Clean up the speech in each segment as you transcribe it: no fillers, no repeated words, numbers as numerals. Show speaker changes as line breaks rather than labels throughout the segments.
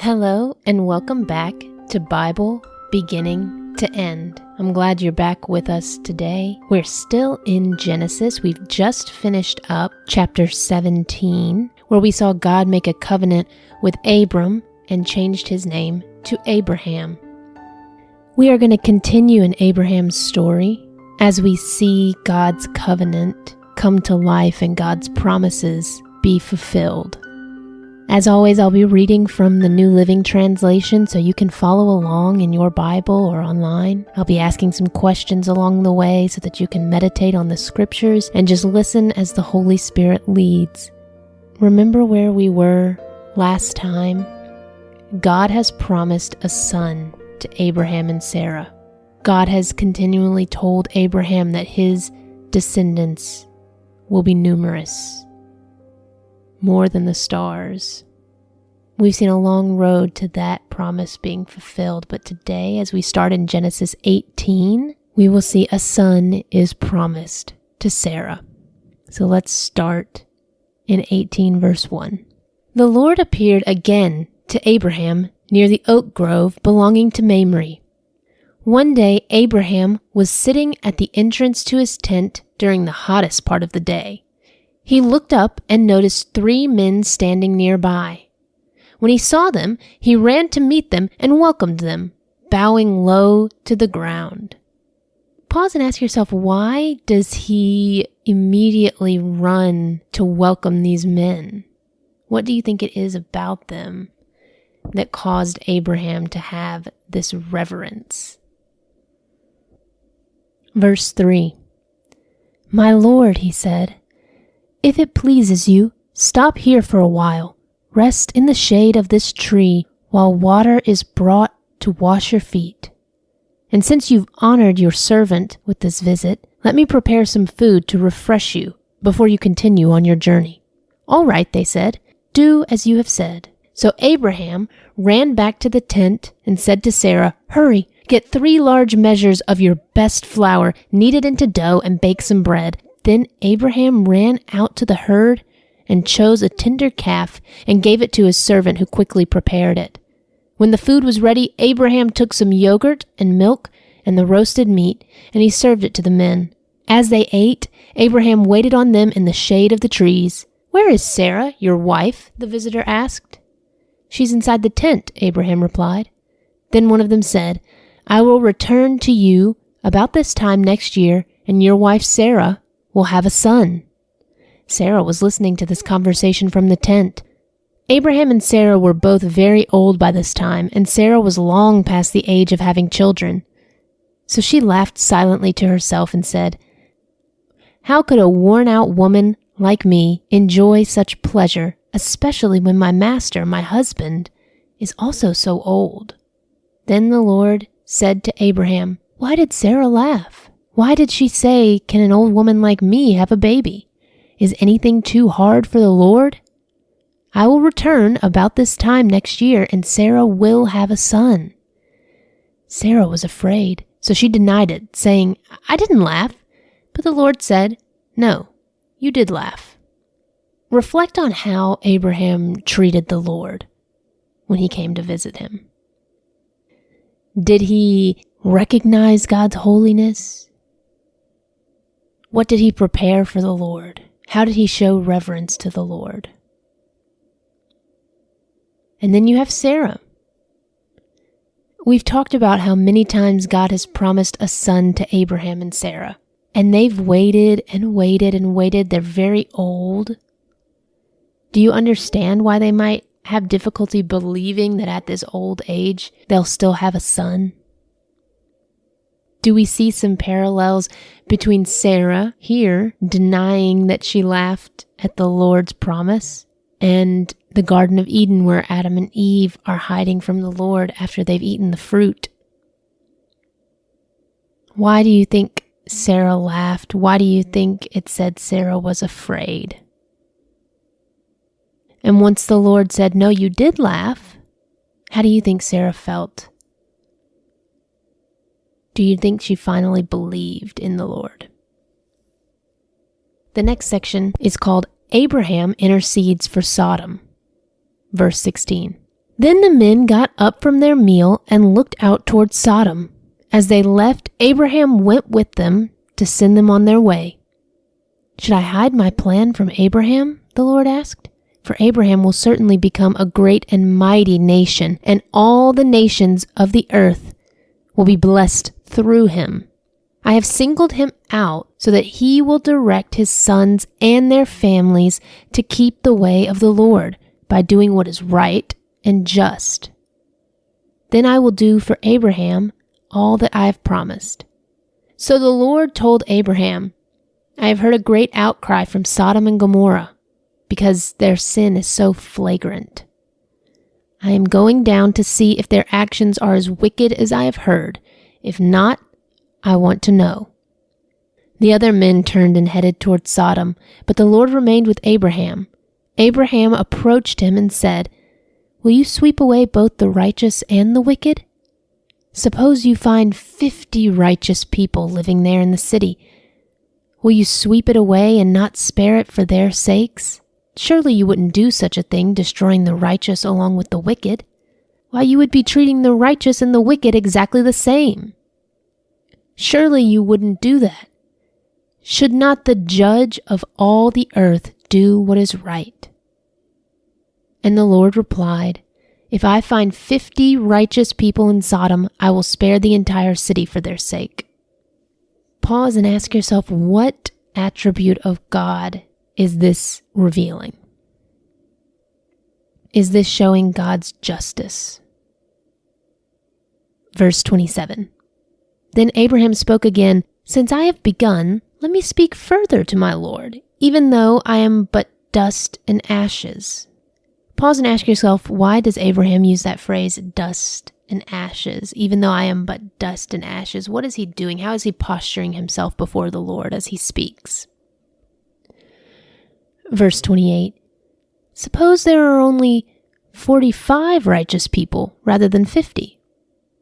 Hello and welcome back to Bible Beginning to End. I'm glad you're back with us today. We're still in Genesis. We've just finished up chapter 17, where we saw God make a covenant with Abram and changed his name to Abraham. We are going to continue in Abraham's story as we see God's covenant come to life and God's promises be fulfilled. As always, I'll be reading from the New Living Translation so you can follow along in your Bible or online. I'll be asking some questions along the way so that you can meditate on the scriptures and just listen as the Holy Spirit leads. Remember where we were last time? God has promised a son to Abraham and Sarah. God has continually told Abraham that his descendants will be numerous, more than the stars. We've seen a long road to that promise being fulfilled, but today, as we start in Genesis 18, we will see a son is promised to Sarah. So let's start in 18 verse 1. The Lord appeared again to Abraham near the oak grove belonging to Mamre. One day, Abraham was sitting at the entrance to his tent during the hottest part of the day. He looked up and noticed 3 men standing nearby. When he saw them, he ran to meet them and welcomed them, bowing low to the ground. Pause and ask yourself, why does he immediately run to welcome these men? What do you think it is about them that caused Abraham to have this reverence? Verse 3. "My Lord," he said, "if it pleases you, stop here for a while. Rest in the shade of this tree while water is brought to wash your feet. And since you've honored your servant with this visit, let me prepare some food to refresh you before you continue on your journey." "All right," they said, "do as you have said." So Abraham ran back to the tent and said to Sarah, "Hurry, get 3 large measures of your best flour, knead it into dough, and bake some bread." Then Abraham ran out to the herd and chose a tender calf and gave it to his servant, who quickly prepared it. When the food was ready, Abraham took some yogurt and milk and the roasted meat, and he served it to the men. As they ate, Abraham waited on them in the shade of the trees. "Where is Sarah, your wife?" the visitor asked. "She's inside the tent," Abraham replied. Then one of them said, "I will return to you about this time next year, and your wife Sarah will have a son." Sarah was listening to this conversation from the tent. Abraham and Sarah were both very old by this time, and Sarah was long past the age of having children. So she laughed silently to herself and said, "How could a worn-out woman like me enjoy such pleasure, especially when my master, my husband, is also so old?" Then the Lord said to Abraham, "Why did Sarah laugh? Why did she say, 'Can an old woman like me have a baby?' Is anything too hard for the Lord? I will return about this time next year, and Sarah will have a son." Sarah was afraid, so she denied it, saying, "I didn't laugh." But the Lord said, "No, you did laugh." Reflect on how Abraham treated the Lord when he came to visit him. Did he recognize God's holiness? What did he prepare for the Lord? How did he show reverence to the Lord? And then you have Sarah. We've talked about how many times God has promised a son to Abraham and Sarah, and they've waited and waited and waited. They're very old. Do you understand why they might have difficulty believing that at this old age they'll still have a son? Do we see some parallels between Sarah here denying that she laughed at the Lord's promise and the Garden of Eden, where Adam and Eve are hiding from the Lord after they've eaten the fruit? Why do you think Sarah laughed? Why do you think it said Sarah was afraid? And once the Lord said, "No, you did laugh," how do you think Sarah felt? Do you think she finally believed in the Lord? The next section is called Abraham Intercedes for Sodom. Verse 16. Then the men got up from their meal and looked out toward Sodom. As they left, Abraham went with them to send them on their way. "Should I hide my plan from Abraham?" the Lord asked. "For Abraham will certainly become a great and mighty nation, and all the nations of the earth will be blessed through him. I have singled him out so that he will direct his sons and their families to keep the way of the Lord by doing what is right and just. Then I will do for Abraham all that I have promised." So the Lord told Abraham, "I have heard a great outcry from Sodom and Gomorrah, because their sin is so flagrant. I am going down to see if their actions are as wicked as I have heard. If not, I want to know." The other men turned and headed toward Sodom, but the Lord remained with Abraham. Abraham approached him and said, "Will you sweep away both the righteous and the wicked? Suppose you find 50 righteous people living there in the city. Will you sweep it away and not spare it for their sakes? Surely you wouldn't do such a thing, destroying the righteous along with the wicked. Why, you would be treating the righteous and the wicked exactly the same. Surely you wouldn't do that. Should not the judge of all the earth do what is right?" And the Lord replied, "If I find 50 righteous people in Sodom, I will spare the entire city for their sake." Pause and ask yourself, what attribute of God is this revealing? Is this showing God's justice? Verse 27. Then Abraham spoke again, "Since I have begun, let me speak further to my Lord, even though I am but dust and ashes." Pause and ask yourself, why does Abraham use that phrase, dust and ashes, even though I am but dust and ashes? What is he doing? How is he posturing himself before the Lord as he speaks? Verse 28. Suppose there are only 45 righteous people rather than 50.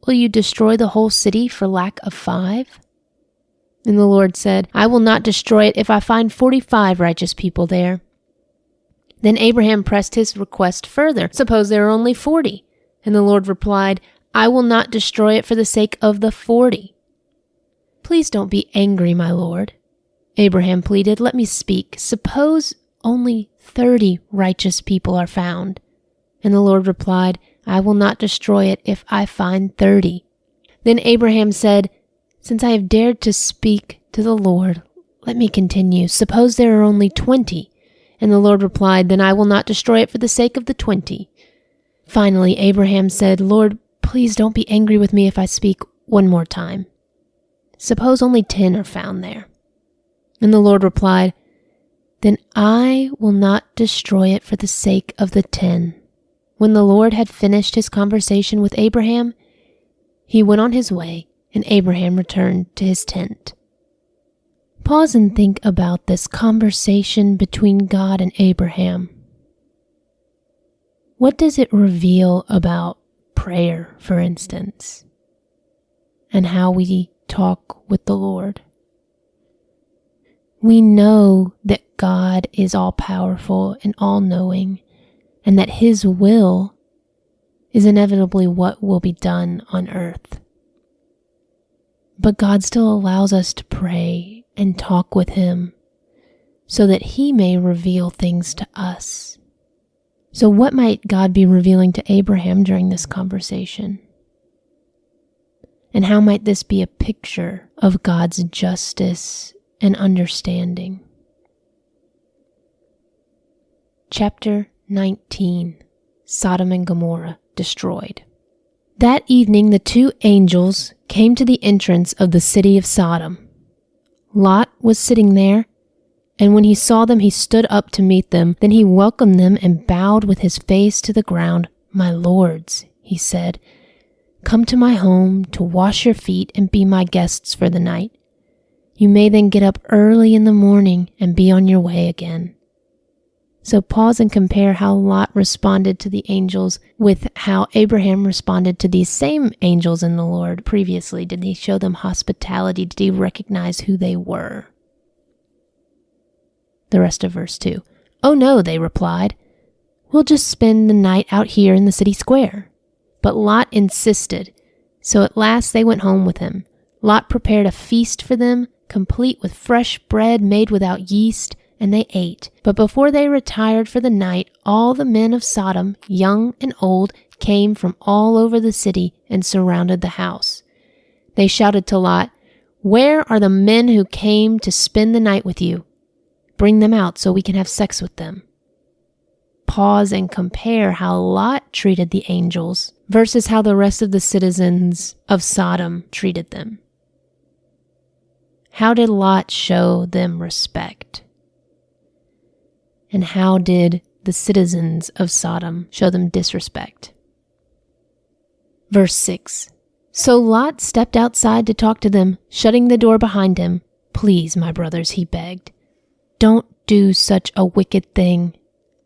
Will you destroy the whole city for lack of 5? And the Lord said, I will not destroy it if I find 45 righteous people there. Then Abraham pressed his request further. Suppose there are only 40. And the Lord replied, I will not destroy it for the sake of the 40. Please don't be angry, my Lord. Abraham pleaded, let me speak. Suppose only 30 righteous people are found. And the Lord replied, I will not destroy it if I find 30. Then Abraham said, since I have dared to speak to the Lord, let me continue. Suppose there are only 20. And the Lord replied, then I will not destroy it for the sake of the 20. Finally, Abraham said, Lord, please don't be angry with me if I speak one more time. Suppose only 10 are found there. And the Lord replied, then I will not destroy it for the sake of the 10. When the Lord had finished his conversation with Abraham, he went on his way, and Abraham returned to his tent. Pause and think about this conversation between God and Abraham. What does it reveal about prayer, for instance, and how we talk with the Lord? We know that God is all-powerful and all-knowing, and that his will is inevitably what will be done on earth. But God still allows us to pray and talk with him so that he may reveal things to us. So what might God be revealing to Abraham during this conversation? And how might this be a picture of God's justice and understanding? Chapter 19. Sodom and Gomorrah destroyed. That evening the two angels came to the entrance of the city of Sodom. Lot was sitting there, and when he saw them, he stood up to meet them. Then he welcomed them and bowed with his face to the ground. My lords, he said, come to my home to wash your feet and be my guests for the night. You may then get up early in the morning and be on your way again. So pause and compare how Lot responded to the angels with how Abraham responded to these same angels in the Lord previously. Did he show them hospitality? Did he recognize who they were? The rest of verse 2. Oh no, they replied. We'll just spend the night out here in the city square." But Lot insisted, so at last they went home with him. Lot prepared a feast for them, complete with fresh bread made without yeast, and they ate. But before they retired for the night, all the men of Sodom, young and old, came from all over the city and surrounded the house. They shouted to Lot, "Where are the men who came to spend the night with you? Bring them out so we can have sex with them." Pause and compare how Lot treated the angels versus how the rest of the citizens of Sodom treated them. How did Lot show them respect? And how did the citizens of Sodom show them disrespect? Verse 6. So Lot stepped outside to talk to them, shutting the door behind him. "Please, my brothers," he begged, "don't do such a wicked thing.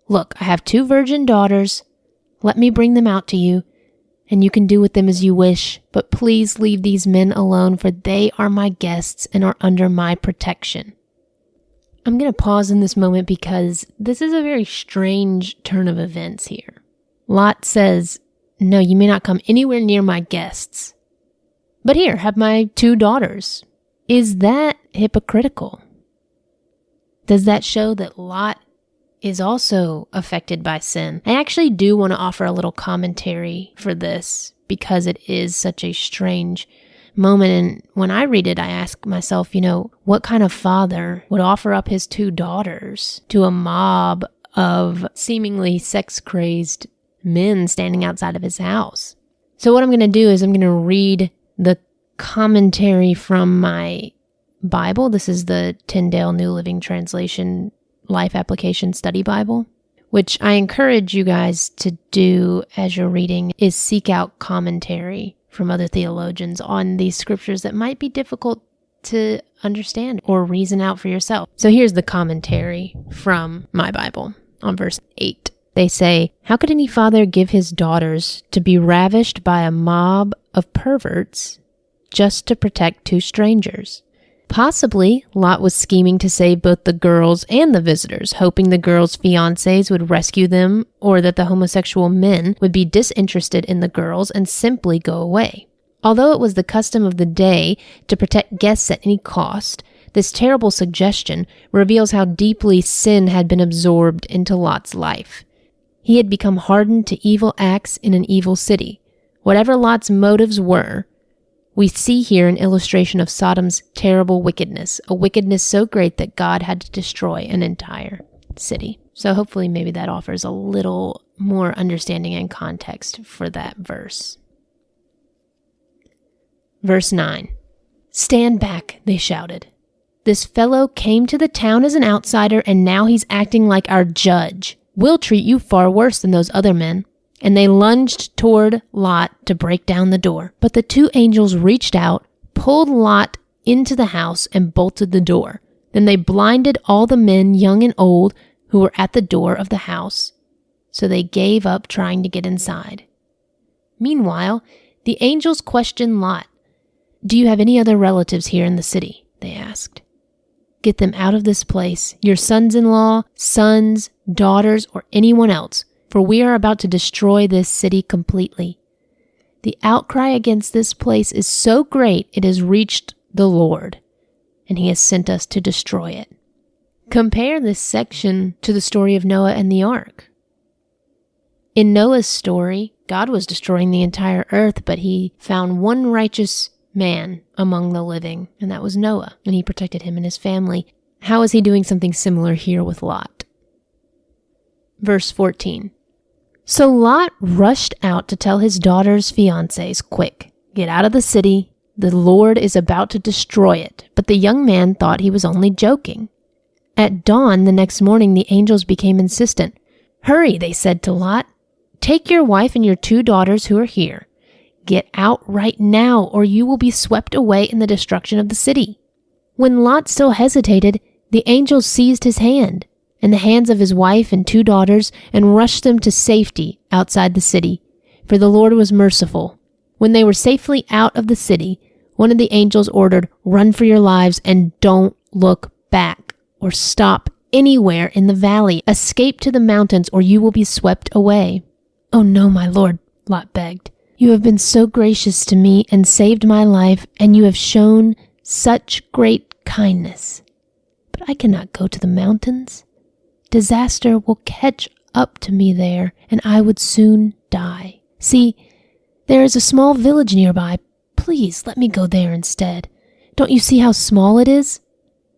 Look, I have 2 virgin daughters. Let me bring them out to you, and you can do with them as you wish, but please leave these men alone, for they are my guests and are under my protection." I'm going to pause in this moment because this is a very strange turn of events here. Lot says, "No, you may not come anywhere near my guests. But here, have my 2 daughters." Is that hypocritical? Does that show that Lot is also affected by sin? I actually do want to offer a little commentary for this because it is such a strange moment. And when I read it, I ask myself, what kind of father would offer up his 2 daughters to a mob of seemingly sex-crazed men standing outside of his house? So what I'm going to do is I'm going to read the commentary from my Bible. This is the Tyndale New Living Translation Life Application Study Bible, which I encourage you guys to do as you're reading, is seek out commentary from other theologians on these scriptures that might be difficult to understand or reason out for yourself. So here's the commentary from my Bible on verse 8. They say, "How could any father give his daughters to be ravished by a mob of perverts just to protect 2 strangers? Possibly, Lot was scheming to save both the girls and the visitors, hoping the girls' fiancés would rescue them or that the homosexual men would be disinterested in the girls and simply go away. Although it was the custom of the day to protect guests at any cost, this terrible suggestion reveals how deeply sin had been absorbed into Lot's life. He had become hardened to evil acts in an evil city. Whatever Lot's motives were, we see here an illustration of Sodom's terrible wickedness, a wickedness so great that God had to destroy an entire city. So hopefully maybe that offers a little more understanding and context for that verse. Verse 9. "Stand back," they shouted. "This fellow came to the town as an outsider, and now he's acting like our judge. We'll treat you far worse than those other men." And they lunged toward Lot to break down the door. But the 2 angels reached out, pulled Lot into the house, and bolted the door. Then they blinded all the men, young and old, who were at the door of the house. So they gave up trying to get inside. Meanwhile, the angels questioned Lot. "Do you have any other relatives here in the city?" they asked. "Get them out of this place, your sons-in-law, sons, daughters, or anyone else, for we are about to destroy this city completely. The outcry against this place is so great it has reached the Lord, and he has sent us to destroy it." Compare this section to the story of Noah and the ark. In Noah's story, God was destroying the entire earth, but he found one righteous man among the living, and that was Noah, and he protected him and his family. How is he doing something similar here with Lot? Verse 14. "So Lot rushed out to tell his daughter's fiancés, 'Quick, get out of the city. The Lord is about to destroy it.' But the young man thought he was only joking. At dawn the next morning, the angels became insistent. 'Hurry,' they said to Lot. 'Take your wife and your 2 daughters who are here. Get out right now, or you will be swept away in the destruction of the city.' When Lot still hesitated, the angels seized his hand and the hands of his wife and 2 daughters and rushed them to safety outside the city, for the Lord was merciful. When they were safely out of the city, one of the angels ordered, 'Run for your lives and don't look back or stop anywhere in the valley. Escape to the mountains, or you will be swept away." "Oh no, my lord," Lot begged. "You have been so gracious to me and saved my life, and you have shown such great kindness. But I cannot go to the mountains. Disaster will catch up to me there, and I would soon die. See, there is a small village nearby. Please let me go there instead. Don't you see how small it is?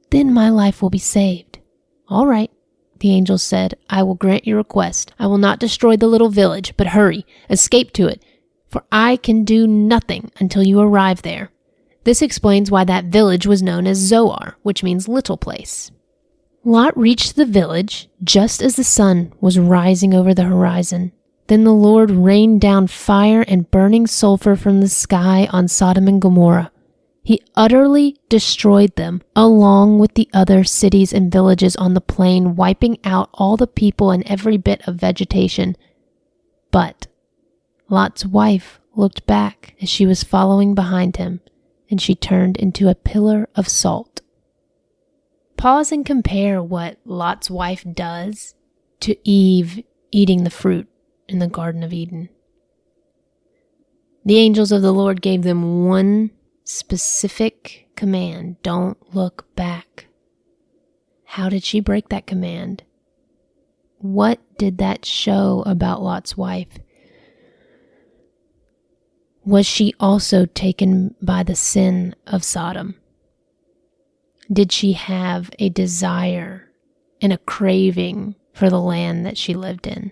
Then my life will be saved." "All right," the angel said. "I will grant your request. I will not destroy the little village, but hurry, escape to it, for I can do nothing until you arrive there." This explains why that village was known as Zoar, which means little place. Lot reached the village just as the sun was rising over the horizon. Then the Lord rained down fire and burning sulfur from the sky on Sodom and Gomorrah. He utterly destroyed them, along with the other cities and villages on the plain, wiping out all the people and every bit of vegetation. But Lot's wife looked back as she was following behind him, and she turned into a pillar of salt. Pause and compare what Lot's wife does to Eve eating the fruit in the Garden of Eden. The angels of the Lord gave them one specific command: don't look back. How did she break that command? What did that show about Lot's wife? Was she also taken by the sin of Sodom? Did she have a desire and a craving for the land that she lived in?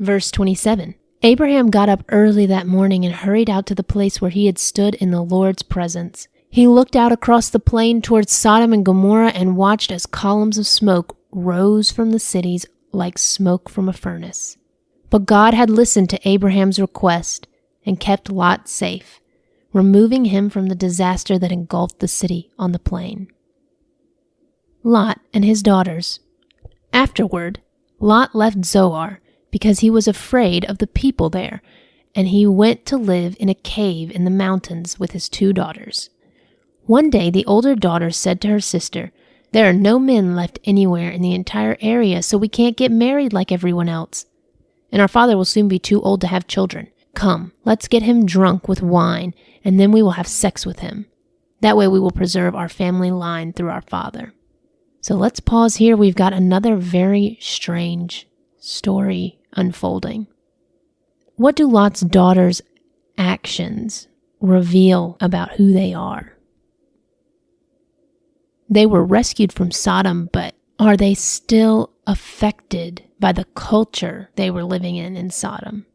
Verse 27. Abraham got up early that morning and hurried out to the place where he had stood in the Lord's presence. He looked out across the plain towards Sodom and Gomorrah and watched as columns of smoke rose from the cities like smoke from a furnace. But God had listened to Abraham's request and kept Lot safe, removing him from the disaster that engulfed the city on the plain. Lot and his daughters. Afterward, Lot left Zoar because he was afraid of the people there, and he went to live in a cave in the mountains with his 2 daughters. One day, the older daughter said to her sister, "There are no men left anywhere in the entire area, so we can't get married like everyone else. And our father will soon be too old to have children. Come, let's get him drunk with wine, and then we will have sex with him. That way we will preserve our family line through our father." So let's pause here. We've got another very strange story unfolding. What do Lot's daughters' actions reveal about who they are? They were rescued from Sodom, but are they still affected by the culture they were living in Sodom?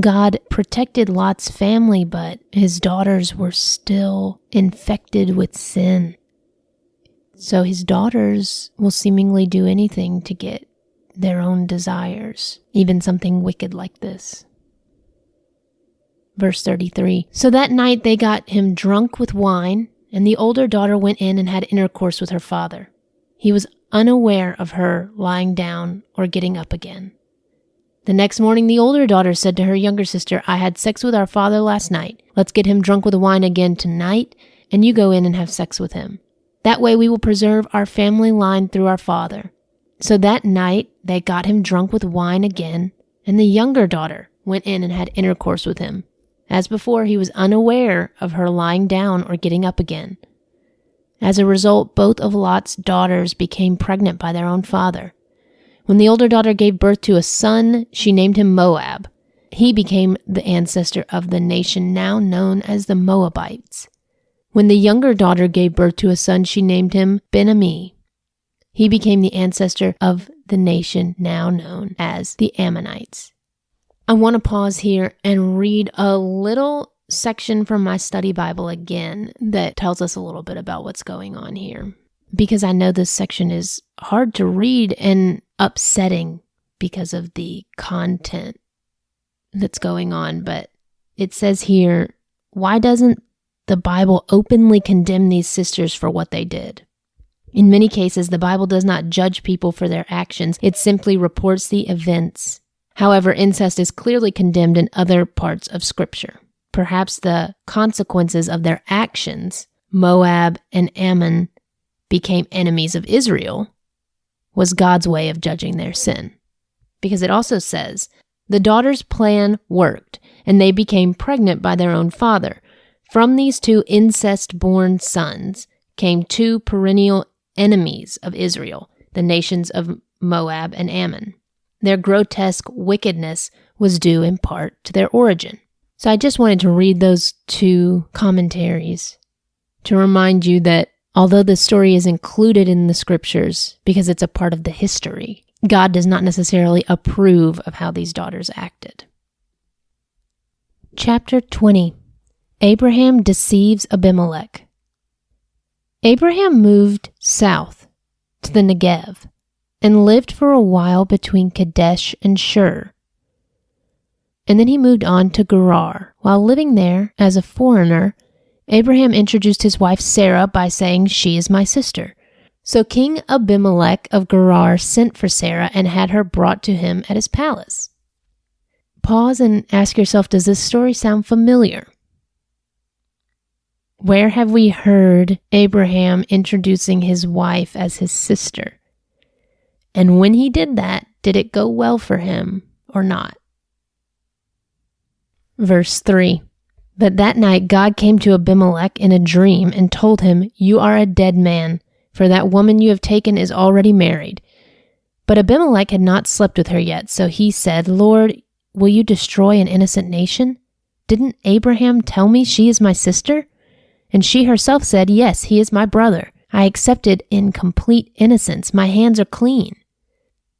God protected Lot's family, but his daughters were still infected with sin. So his daughters will seemingly do anything to get their own desires, even something wicked like this. Verse 33. So that night they got him drunk with wine, and the older daughter went in and had intercourse with her father. He was unaware of her lying down or getting up again. The next morning, the older daughter said to her younger sister, "I had sex with our father last night. Let's get him drunk with wine again tonight, and you go in and have sex with him. That way we will preserve our family line through our father." So that night, they got him drunk with wine again, and the younger daughter went in and had intercourse with him. As before, he was unaware of her lying down or getting up again. As a result, both of Lot's daughters became pregnant by their own father. When the older daughter gave birth to a son, she named him Moab. He became the ancestor of the nation now known as the Moabites. When the younger daughter gave birth to a son, she named him Ben-Ammi. He became the ancestor of the nation now known as the Ammonites. I want to pause here and read a little section from my study Bible again that tells us a little bit about what's going on here, because I know this section is hard to read and upsetting because of the content that's going on. But it says here, why doesn't the Bible openly condemn these sisters for what they did? In many cases, the Bible does not judge people for their actions. It simply reports the events. However, incest is clearly condemned in other parts of Scripture. Perhaps the consequences of their actions, Moab and Ammon, became enemies of Israel was God's way of judging their sin. Because it also says, the daughters' plan worked, and they became pregnant by their own father. From these two incest-born sons came two perennial enemies of Israel, the nations of Moab and Ammon. Their grotesque wickedness was due in part to their origin. So I just wanted to read those two commentaries to remind you that although the story is included in the scriptures because it's a part of the history, God does not necessarily approve of how these daughters acted. Chapter 20. Abraham deceives Abimelech. Abraham moved south to the Negev and lived for a while between Kadesh and Shur. And then he moved on to Gerar. While living there as a foreigner, Abraham introduced his wife Sarah by saying, "She is my sister." So King Abimelech of Gerar sent for Sarah and had her brought to him at his palace. Pause and ask yourself, does this story sound familiar? Where have we heard Abraham introducing his wife as his sister? And when he did that, did it go well for him or not? Verse 3. But that night God came to Abimelech in a dream and told him, "You are a dead man, for that woman you have taken is already married." But Abimelech had not slept with her yet, so he said, "Lord, will you destroy an innocent nation? Didn't Abraham tell me she is my sister?" And she herself said, "Yes, he is my brother. I accepted in complete innocence. My hands are clean."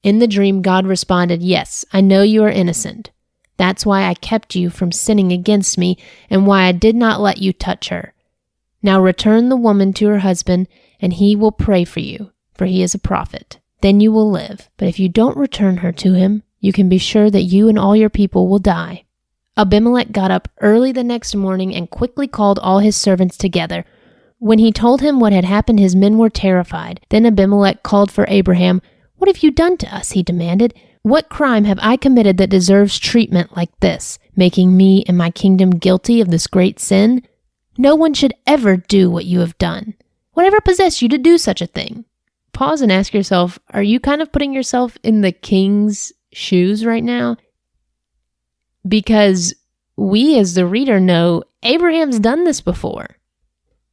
In the dream, God responded, "Yes, I know you are innocent. That's why I kept you from sinning against me and why I did not let you touch her. Now return the woman to her husband, and he will pray for you, for he is a prophet. Then you will live. But if you don't return her to him, you can be sure that you and all your people will die." Abimelech got up early the next morning and quickly called all his servants together. When he told him what had happened, his men were terrified. Then Abimelech called for Abraham. "What have you done to us?" he demanded. "What crime have I committed that deserves treatment like this, making me and my kingdom guilty of this great sin? No one should ever do what you have done. Whatever possessed you to do such a thing?" Pause and ask yourself, are you kind of putting yourself in the king's shoes right now? Because we as the reader know Abraham's done this before.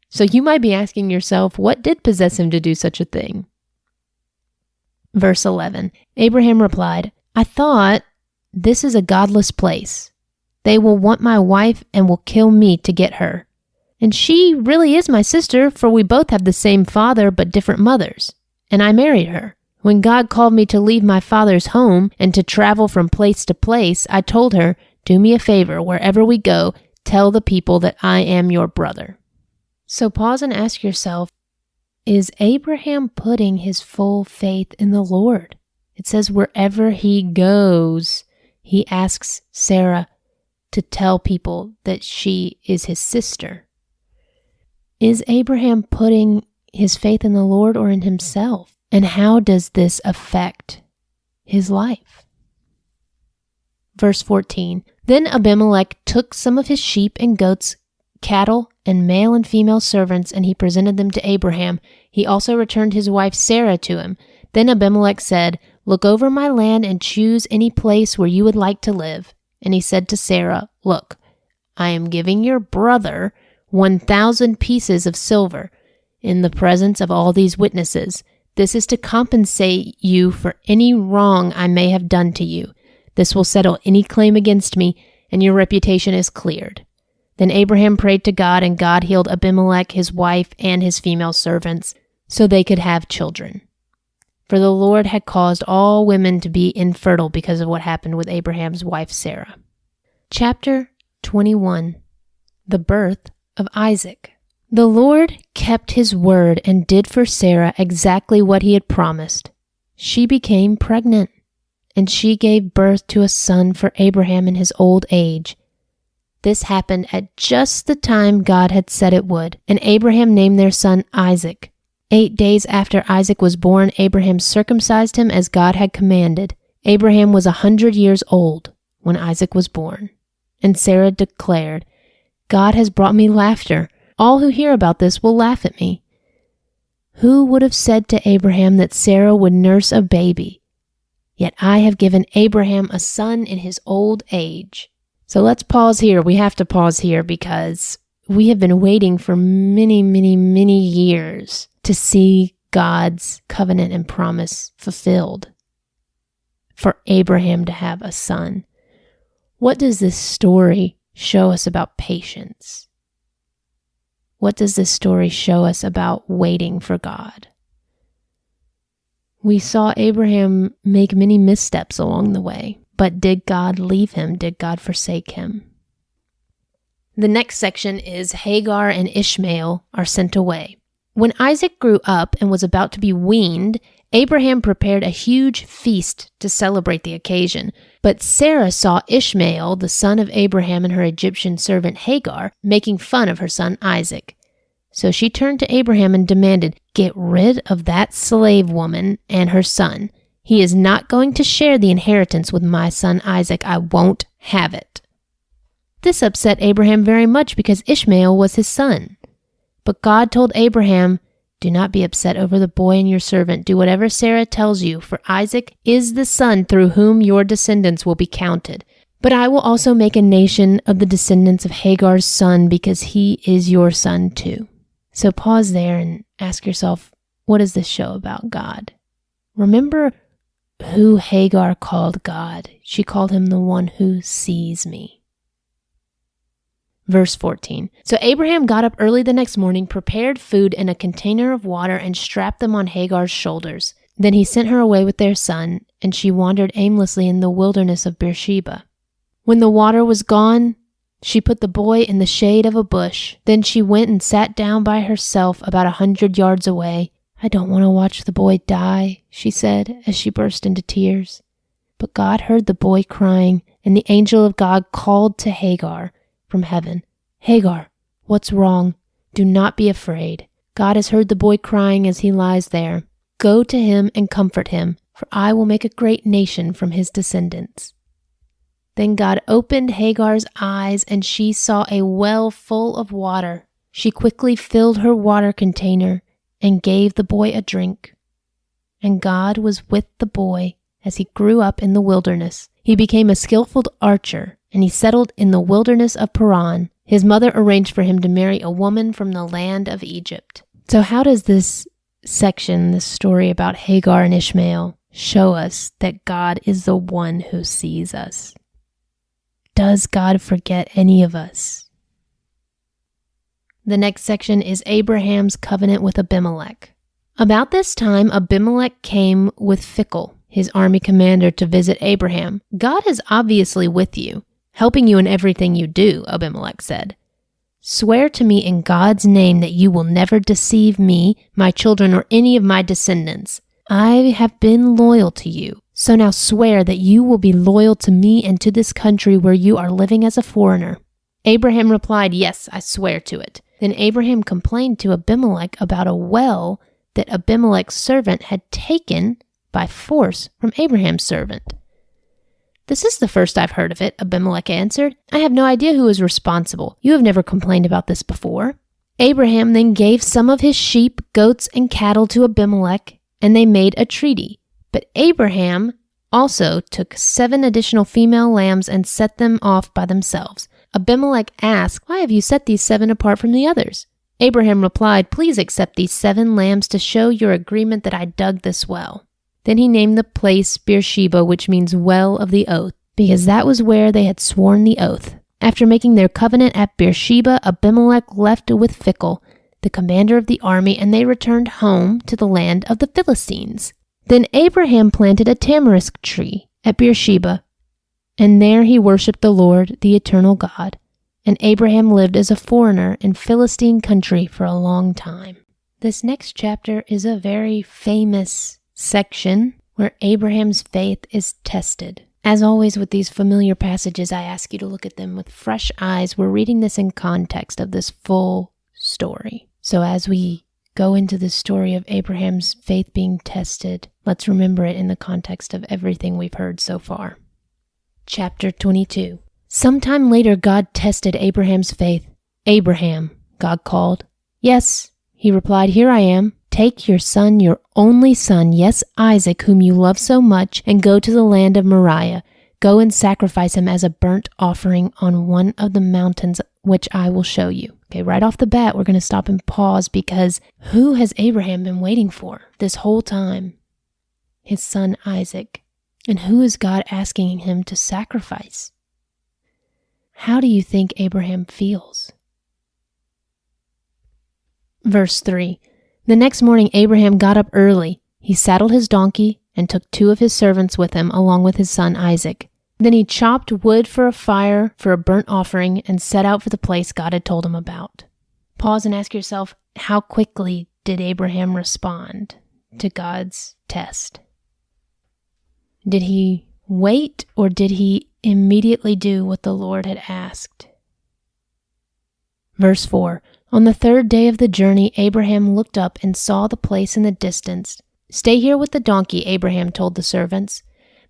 So you might be asking yourself, what did possess him to do such a thing? Verse 11, Abraham replied, "I thought, this is a godless place. They will want my wife and will kill me to get her. And she really is my sister, for we both have the same father but different mothers. And I married her. When God called me to leave my father's home and to travel from place to place, I told her, 'Do me a favor, wherever we go, tell the people that I am your brother.'" So pause and ask yourself, is Abraham putting his full faith in the Lord? It says wherever he goes, he asks Sarah to tell people that she is his sister. Is Abraham putting his faith in the Lord or in himself? And how does this affect his life? Verse 14, Then Abimelech took some of his sheep and goats, cattle, and male and female servants, and he presented them to Abraham. He also returned his wife Sarah to him. Then Abimelech said, "Look over my land and choose any place where you would like to live." And he said to Sarah, "Look, I am giving your brother 1,000 pieces of silver in the presence of all these witnesses. This is to compensate you for any wrong I may have done to you. This will settle any claim against me, and your reputation is cleared." Then Abraham prayed to God, and God healed Abimelech, his wife, and his female servants, so they could have children. For the Lord had caused all women to be infertile because of what happened with Abraham's wife Sarah. Chapter 21. The birth of Isaac. The Lord kept his word and did for Sarah exactly what he had promised. She became pregnant, and she gave birth to a son for Abraham in his old age. This happened at just the time God had said it would, and Abraham named their son Isaac. 8 days after Isaac was born, Abraham circumcised him as God had commanded. Abraham was 100 years old when Isaac was born. And Sarah declared, "God has brought me laughter. All who hear about this will laugh at me." Who would have said to Abraham that Sarah would nurse a baby? Yet I have given Abraham a son in his old age. So let's pause here. We have to pause here because we have been waiting for many, many, many years to see God's covenant and promise fulfilled, for Abraham to have a son. What does this story show us about patience? What does this story show us about waiting for God? We saw Abraham make many missteps along the way, but did God leave him? Did God forsake him? The next section is Hagar and Ishmael are sent away. When Isaac grew up and was about to be weaned, Abraham prepared a huge feast to celebrate the occasion. But Sarah saw Ishmael, the son of Abraham, and her Egyptian servant Hagar, making fun of her son Isaac. So she turned to Abraham and demanded, "Get rid of that slave woman and her son. He is not going to share the inheritance with my son Isaac. I won't have it." This upset Abraham very much because Ishmael was his son. But God told Abraham, "Do not be upset over the boy and your servant. Do whatever Sarah tells you, for Isaac is the son through whom your descendants will be counted. But I will also make a nation of the descendants of Hagar's son because he is your son too." So pause there and ask yourself, what does this show about God? Remember who Hagar called God. She called him the one who sees me. Verse 14. So Abraham got up early the next morning, prepared food in a container of water, and strapped them on Hagar's shoulders. Then he sent her away with their son, and she wandered aimlessly in the wilderness of Beersheba. When the water was gone, she put the boy in the shade of a bush. Then she went and sat down by herself about 100 yards away. "I don't want to watch the boy die," she said as she burst into tears. But God heard the boy crying, and the angel of God called to Hagar from heaven, "Hagar, what's wrong? Do not be afraid. God has heard the boy crying as he lies there. Go to him and comfort him, for I will make a great nation from his descendants." Then God opened Hagar's eyes, and she saw a well full of water. She quickly filled her water container and gave the boy a drink. And God was with the boy as he grew up in the wilderness. He became a skillful archer, and he settled in the wilderness of Paran. His mother arranged for him to marry a woman from the land of Egypt. So how does this section, this story about Hagar and Ishmael, show us that God is the one who sees us? Does God forget any of us? The next section is Abraham's covenant with Abimelech. About this time, Abimelech came with Phicol, his army commander, to visit Abraham. "God is obviously with you, helping you in everything you do," Abimelech said. "Swear to me in God's name that you will never deceive me, my children, or any of my descendants. I have been loyal to you. So now swear that you will be loyal to me and to this country where you are living as a foreigner." Abraham replied, "Yes, I swear to it." Then Abraham complained to Abimelech about a well that Abimelech's servant had taken by force from Abraham's servant. "This is the first I've heard of it," Abimelech answered. "I have no idea who is responsible. You have never complained about this before." Abraham then gave some of his sheep, goats, and cattle to Abimelech, and they made a treaty. But Abraham also took 7 additional female lambs and set them off by themselves. Abimelech asked, "Why have you set these 7 apart from the others?" Abraham replied, "Please accept these 7 lambs to show your agreement that I dug this well." Then he named the place Beersheba, which means well of the oath, because that was where they had sworn the oath. After making their covenant at Beersheba, Abimelech left with Phicol, the commander of the army, and they returned home to the land of the Philistines. Then Abraham planted a tamarisk tree at Beersheba, and there he worshipped the Lord, the eternal God. And Abraham lived as a foreigner in Philistine country for a long time. This next chapter is a very famous section where Abraham's faith is tested. As always with these familiar passages, I ask you to look at them with fresh eyes. We're reading this in context of this full story. So as we go into the story of Abraham's faith being tested, let's remember it in the context of everything we've heard so far. Chapter 22. Sometime later, God tested Abraham's faith. "Abraham," God called. "Yes," he replied, "here I am." take your son, your only son, yes, Isaac, whom you love so much, and go to the land of Moriah. Go and sacrifice him as a burnt offering on one of the mountains which I will show you. Okay, right off the bat, we're going to stop and pause because who has Abraham been waiting for this whole time? His son Isaac. And who is God asking him to sacrifice? How do you think Abraham feels? Verse 3. The next morning Abraham got up early. He saddled his donkey and took 2 of his servants with him along with his son Isaac. Then he chopped wood for a fire for a burnt offering and set out for the place God had told him about. Pause and ask yourself, how quickly did Abraham respond to God's test? Did he wait or did he immediately do what the Lord had asked? Verse 4. On the 3rd day of the journey, Abraham looked up and saw the place in the distance. Stay here with the donkey, Abraham told the servants.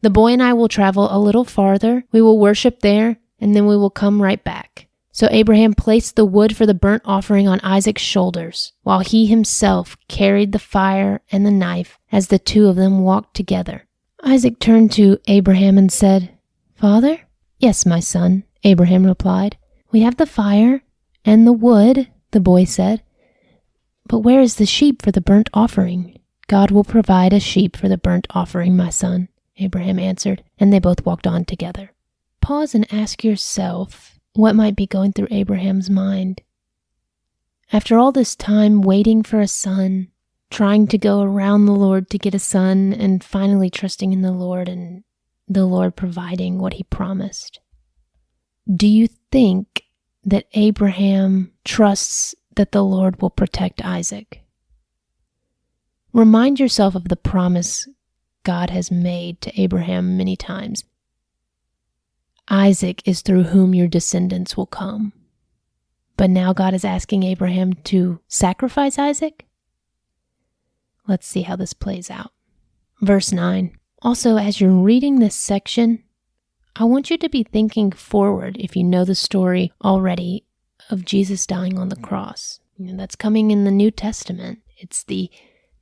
The boy and I will travel a little farther. We will worship there, and then we will come right back. So Abraham placed the wood for the burnt offering on Isaac's shoulders, while he himself carried the fire and the knife as the 2 of them walked together. Isaac turned to Abraham and said, Father? Yes, my son, Abraham replied. We have the fire and the wood, the boy said. But where is the sheep for the burnt offering? God will provide a sheep for the burnt offering, my son, Abraham answered, and they both walked on together. Pause and ask yourself what might be going through Abraham's mind. After all this time waiting for a son, trying to go around the Lord to get a son, and finally trusting in the Lord and the Lord providing what he promised. Do you think that Abraham trusts that the Lord will protect Isaac? Remind yourself of the promise God has made to Abraham many times. Isaac is through whom your descendants will come. But now God is asking Abraham to sacrifice Isaac? Let's see how this plays out. Verse 9. Also, as you're reading this section, I want you to be thinking forward, if you know the story already, of Jesus dying on the cross. That's coming in the New Testament. It's the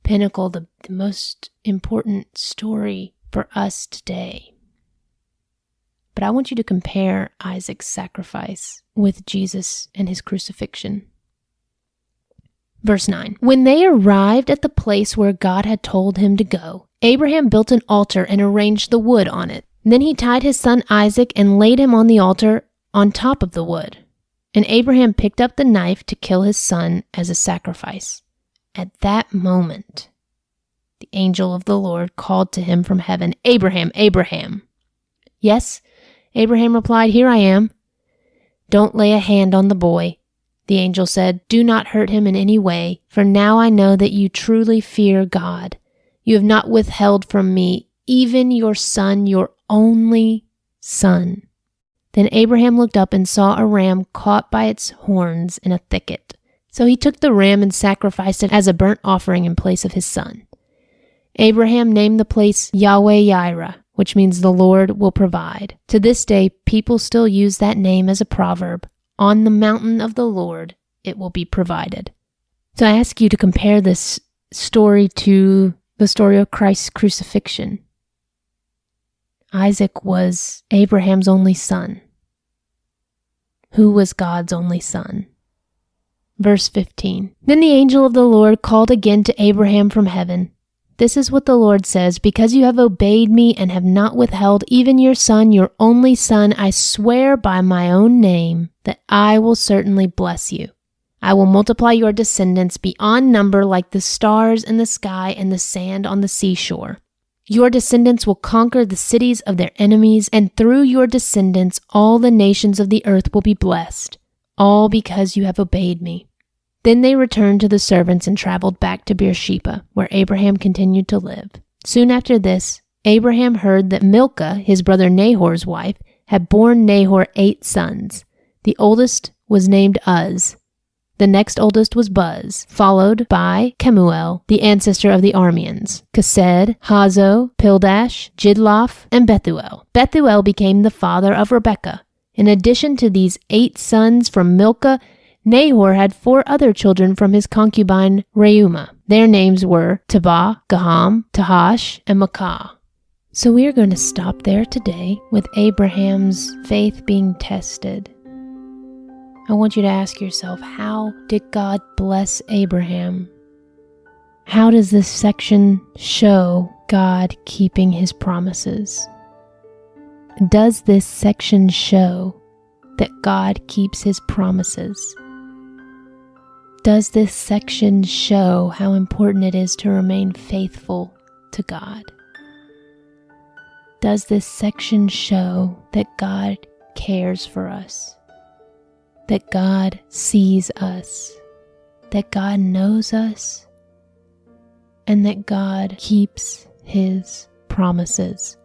pinnacle, the most important story for us today. But I want you to compare Isaac's sacrifice with Jesus and his crucifixion. Verse 9. When they arrived at the place where God had told him to go, Abraham built an altar and arranged the wood on it. Then he tied his son Isaac and laid him on the altar on top of the wood. And Abraham picked up the knife to kill his son as a sacrifice. At that moment, the angel of the Lord called to him from heaven, Abraham, Abraham. Yes, Abraham replied, Here I am. Don't lay a hand on the boy. The angel said, Do not hurt him in any way, for now I know that you truly fear God. You have not withheld from me even your son, your only son. Then Abraham looked up and saw a ram caught by its horns in a thicket. So he took the ram and sacrificed it as a burnt offering in place of his son. Abraham named the place Yahweh-Yireh, which means the Lord will provide. To this day, people still use that name as a proverb. On the mountain of the Lord, it will be provided. So I ask you to compare this story to the story of Christ's crucifixion. Isaac was Abraham's only son. Who was God's only son? Verse 15. Then the angel of the Lord called again to Abraham from heaven. This is what the Lord says, Because you have obeyed me and have not withheld even your son, your only son, I swear by my own name that I will certainly bless you. I will multiply your descendants beyond number like the stars in the sky and the sand on the seashore. Your descendants will conquer the cities of their enemies, and through your descendants all the nations of the earth will be blessed, all because you have obeyed me. Then they returned to the servants and traveled back to Beersheba, where Abraham continued to live. Soon after this, Abraham heard that Milcah, his brother Nahor's wife, had borne Nahor 8 sons. The oldest was named Uz. The next oldest was Buz, followed by Kemuel, the ancestor of the Arameans, Kesed, Hazo, Pildash, Jidlaph, and Bethuel. Bethuel became the father of Rebekah. In addition to these 8 sons from Milcah, Nahor had 4 other children from his concubine Reumah. Their names were Tabah, Gaham, Tahash, and Maacah. So we are going to stop there today with Abraham's faith being tested. I want you to ask yourself, how did God bless Abraham? How does this section show God keeping his promises? Does this section show that God keeps his promises? Does this section show how important it is to remain faithful to God? Does this section show that God cares for us? That God sees us? That God knows us? And that God keeps his promises?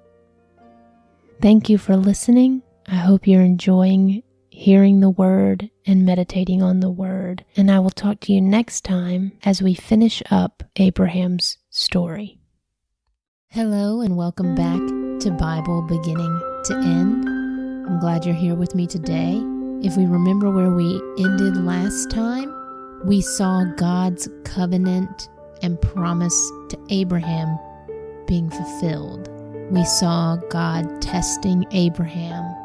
Thank you for listening. I hope you're enjoying hearing the word and meditating on the word. And I will talk to you next time as we finish up Abraham's story. Hello and welcome back to Bible Beginning to End. I'm glad you're here with me today. If we remember where we ended last time, we saw God's covenant and promise to Abraham being fulfilled. We saw God testing Abraham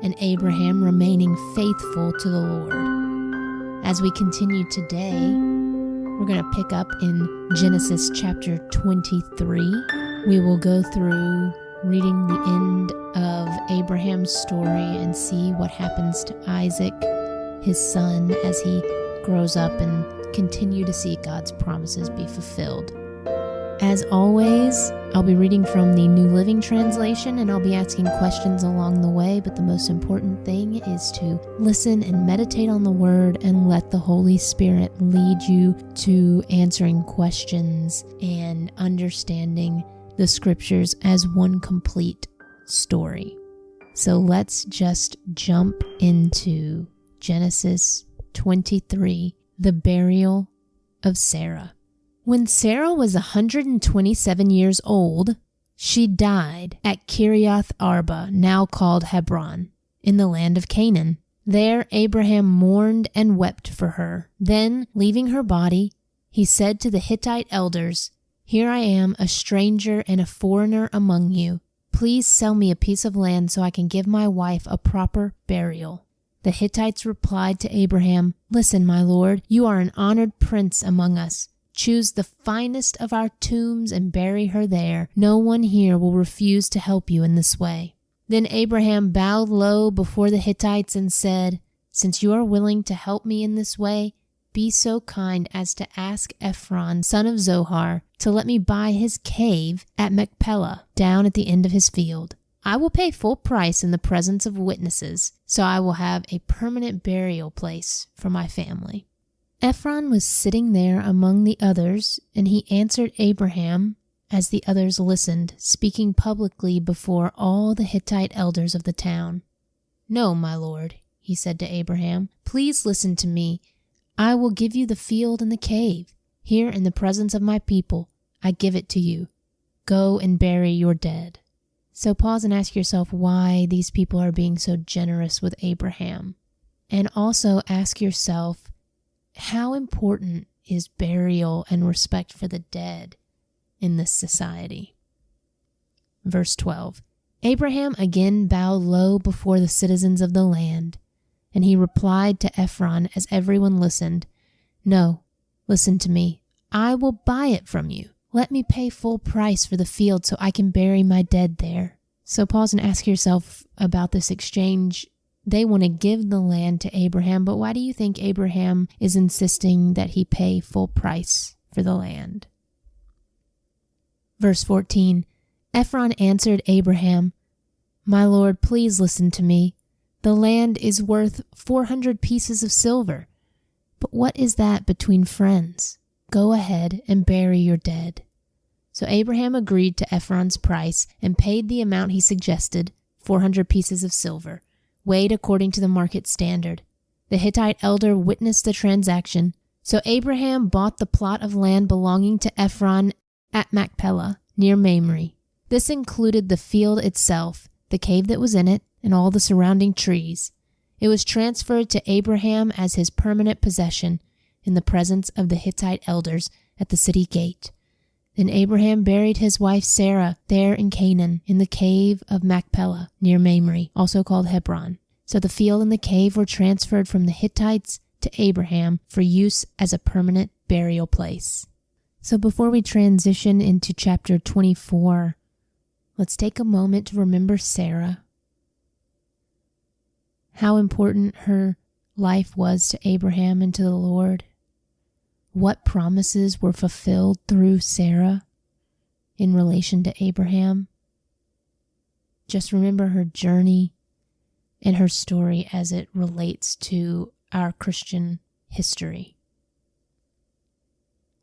and Abraham remaining faithful to the Lord. As we continue today, we're going to pick up in Genesis chapter 23. We will go through reading the end of Abraham's story and see what happens to Isaac, his son, as he grows up, and continue to see God's promises be fulfilled. As always, I'll be reading from the New Living Translation, and I'll be asking questions along the way, but the most important thing is to listen and meditate on the Word and let the Holy Spirit lead you to answering questions and understanding the Scriptures as one complete story. So let's just jump into Genesis 23, the burial of Sarah. When Sarah was 127 years old, she died at Kiriath Arba, now called Hebron, in the land of Canaan. There Abraham mourned and wept for her. Then, leaving her body, he said to the Hittite elders, "Here I am, a stranger and a foreigner among you. Please sell me a piece of land so I can give my wife a proper burial." The Hittites replied to Abraham, "Listen, my lord, you are an honored prince among us. Choose the finest of our tombs and bury her there. No one here will refuse to help you in this way." Then Abraham bowed low before the Hittites and said, "Since you are willing to help me in this way, be so kind as to ask Ephron, son of Zohar, to let me buy his cave at Machpelah, down at the end of his field. I will pay full price in the presence of witnesses, so I will have a permanent burial place for my family." Ephron was sitting there among the others, and he answered Abraham as the others listened, speaking publicly before all the Hittite elders of the town. "No, my lord," he said to Abraham, "please listen to me. I will give you the field and the cave. Here in the presence of my people, I give it to you. Go and bury your dead." So pause and ask yourself why these people are being so generous with Abraham. And also ask yourself, how important is burial and respect for the dead in this society? Verse 12. Abraham again bowed low before the citizens of the land, and he replied to Ephron as everyone listened, "No, listen to me. I will buy it from you. Let me pay full price for the field so I can bury my dead there." So pause and ask yourself about this exchange. They want to give the land to Abraham, but why do you think Abraham is insisting that he pay full price for the land? Verse 14, Ephron answered Abraham, "My lord, please listen to me. The land is worth 400 pieces of silver. But what is that between friends? Go ahead and bury your dead." So Abraham agreed to Ephron's price and paid the amount he suggested, 400 pieces of silver, weighed according to the market standard. The Hittite elder witnessed the transaction. So Abraham bought the plot of land belonging to Ephron at Machpelah, near Mamre. This included the field itself, the cave that was in it, and all the surrounding trees. It was transferred to Abraham as his permanent possession in the presence of the Hittite elders at the city gate. Then Abraham buried his wife Sarah there in Canaan, in the cave of Machpelah near Mamre, also called Hebron. So the field and the cave were transferred from the Hittites to Abraham for use as a permanent burial place. So before we transition into chapter 24, let's take a moment to remember Sarah. How important her life was to Abraham and to the Lord. What promises were fulfilled through Sarah in relation to Abraham. Just remember her journey and her story as it relates to our Christian history.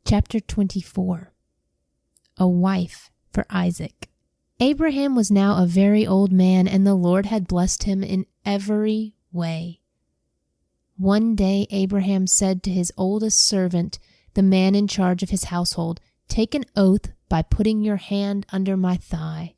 Chapter 24. A wife for Isaac. Abraham was now a very old man, and the Lord had blessed him in every way. One day Abraham said to his oldest servant, the man in charge of his household, "Take an oath by putting your hand under my thigh.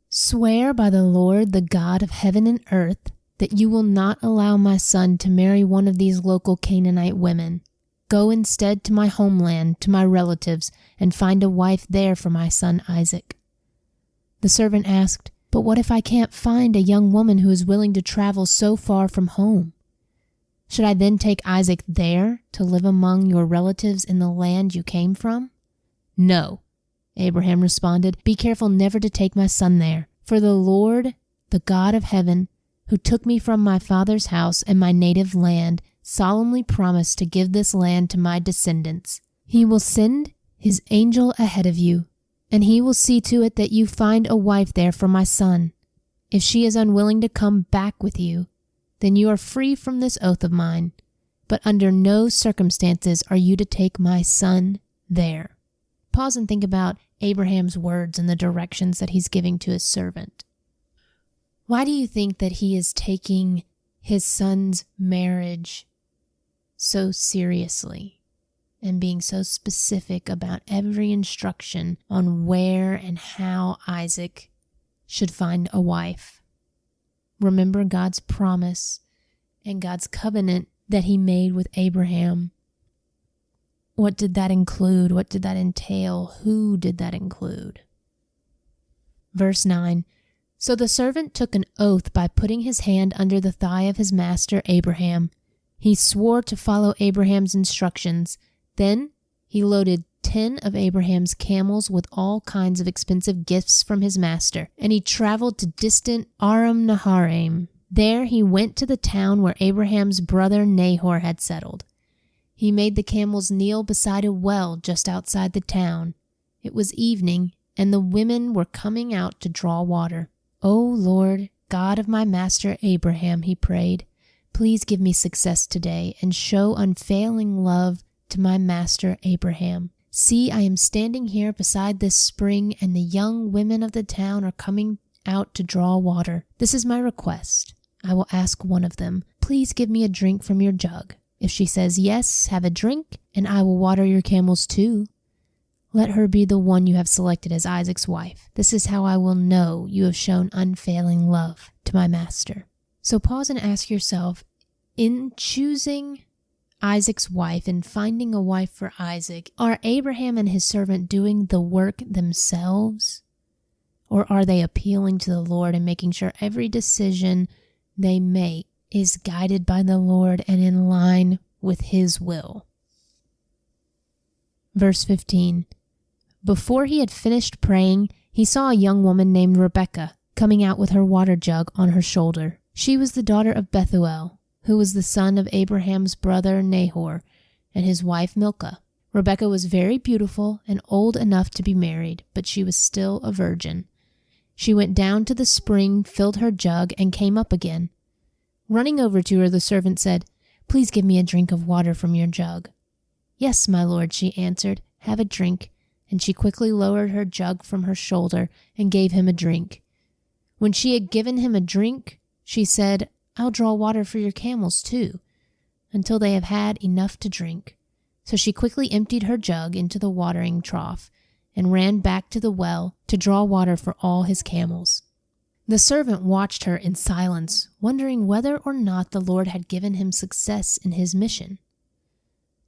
Swear by the Lord, the God of heaven and earth, that you will not allow my son to marry one of these local Canaanite women. Go instead to my homeland, to my relatives, and find a wife there for my son Isaac." The servant asked, "But what if I can't find a young woman who is willing to travel so far from home? Should I then take Isaac there to live among your relatives in the land you came from?" "No," Abraham responded. "Be careful never to take my son there. For the Lord, the God of heaven, who took me from my father's house and my native land, solemnly promised to give this land to my descendants. He will send his angel ahead of you, and he will see to it that you find a wife there for my son. If she is unwilling to come back with you, then you are free from this oath of mine, but under no circumstances are you to take my son there." Pause and think about Abraham's words and the directions that he's giving to his servant. Why do you think that he is taking his son's marriage so seriously and being so specific about every instruction on where and how Isaac should find a wife? Remember God's promise and God's covenant that he made with Abraham. What did that include? What did that entail? Who did that include? Verse 9. So the servant took an oath by putting his hand under the thigh of his master Abraham. He swore to follow Abraham's instructions. Then he loaded 10 of Abraham's camels with all kinds of expensive gifts from his master, and he traveled to distant Aram Naharaim. There he went to the town where Abraham's brother Nahor had settled. He made the camels kneel beside a well just outside the town. It was evening, and the women were coming out to draw water. "O Lord, God of my master Abraham," he prayed, "please give me success today and show unfailing love to my master Abraham. See, I am standing here beside this spring, and the young women of the town are coming out to draw water. This is my request. I will ask one of them, 'Please give me a drink from your jug.' If she says, 'Yes, have a drink, and I will water your camels too,' let her be the one you have selected as Isaac's wife. This is how I will know you have shown unfailing love to my master." So pause and ask yourself, in choosing Isaac's wife and finding a wife for Isaac, are Abraham and his servant doing the work themselves? Or are they appealing to the Lord and making sure every decision they make is guided by the Lord and in line with his will? Verse 15. Before he had finished praying, he saw a young woman named Rebekah coming out with her water jug on her shoulder. She was the daughter of Bethuel, who was the son of Abraham's brother Nahor, and his wife Milcah. Rebekah was very beautiful and old enough to be married, but she was still a virgin. She went down to the spring, filled her jug, and came up again. Running over to her, the servant said, "Please give me a drink of water from your jug." "Yes, my lord," she answered. "Have a drink." And she quickly lowered her jug from her shoulder and gave him a drink. When she had given him a drink, she said, "I'll draw water for your camels too, until they have had enough to drink." So she quickly emptied her jug into the watering trough and ran back to the well to draw water for all his camels. The servant watched her in silence, wondering whether or not the Lord had given him success in his mission.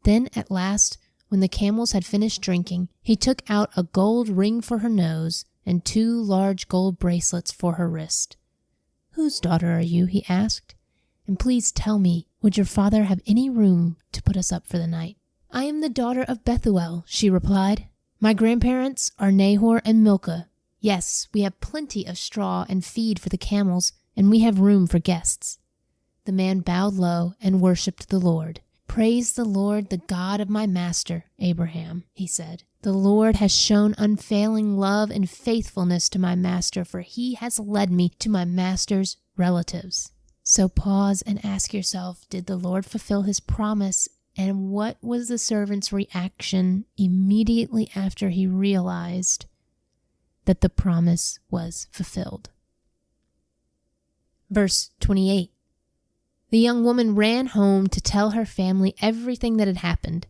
Then, at last, when the camels had finished drinking, he took out a gold ring for her nose and 2 large gold bracelets for her wrist. "Whose daughter are you?" he asked. "And please tell me, would your father have any room to put us up for the night?" "I am the daughter of Bethuel," she replied. "My grandparents are Nahor and Milcah. Yes, we have plenty of straw and feed for the camels, and we have room for guests." The man bowed low and worshipped the Lord. "Praise the Lord, the God of my master, Abraham," he said. "The Lord has shown unfailing love and faithfulness to my master, for he has led me to my master's relatives." So pause and ask yourself, did the Lord fulfill his promise? And what was the servant's reaction immediately after he realized that the promise was fulfilled? Verse 28. The young woman ran home to tell her family everything that had happened.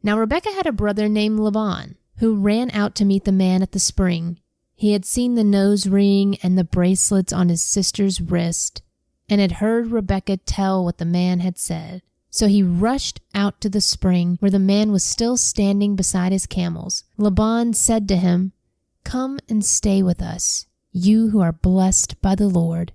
Now Rebekah had a brother named Laban, who ran out to meet the man at the spring. He had seen the nose ring and the bracelets on his sister's wrist, and had heard Rebekah tell what the man had said. So he rushed out to the spring, where the man was still standing beside his camels. Laban said to him, "Come and stay with us, you who are blessed by the Lord.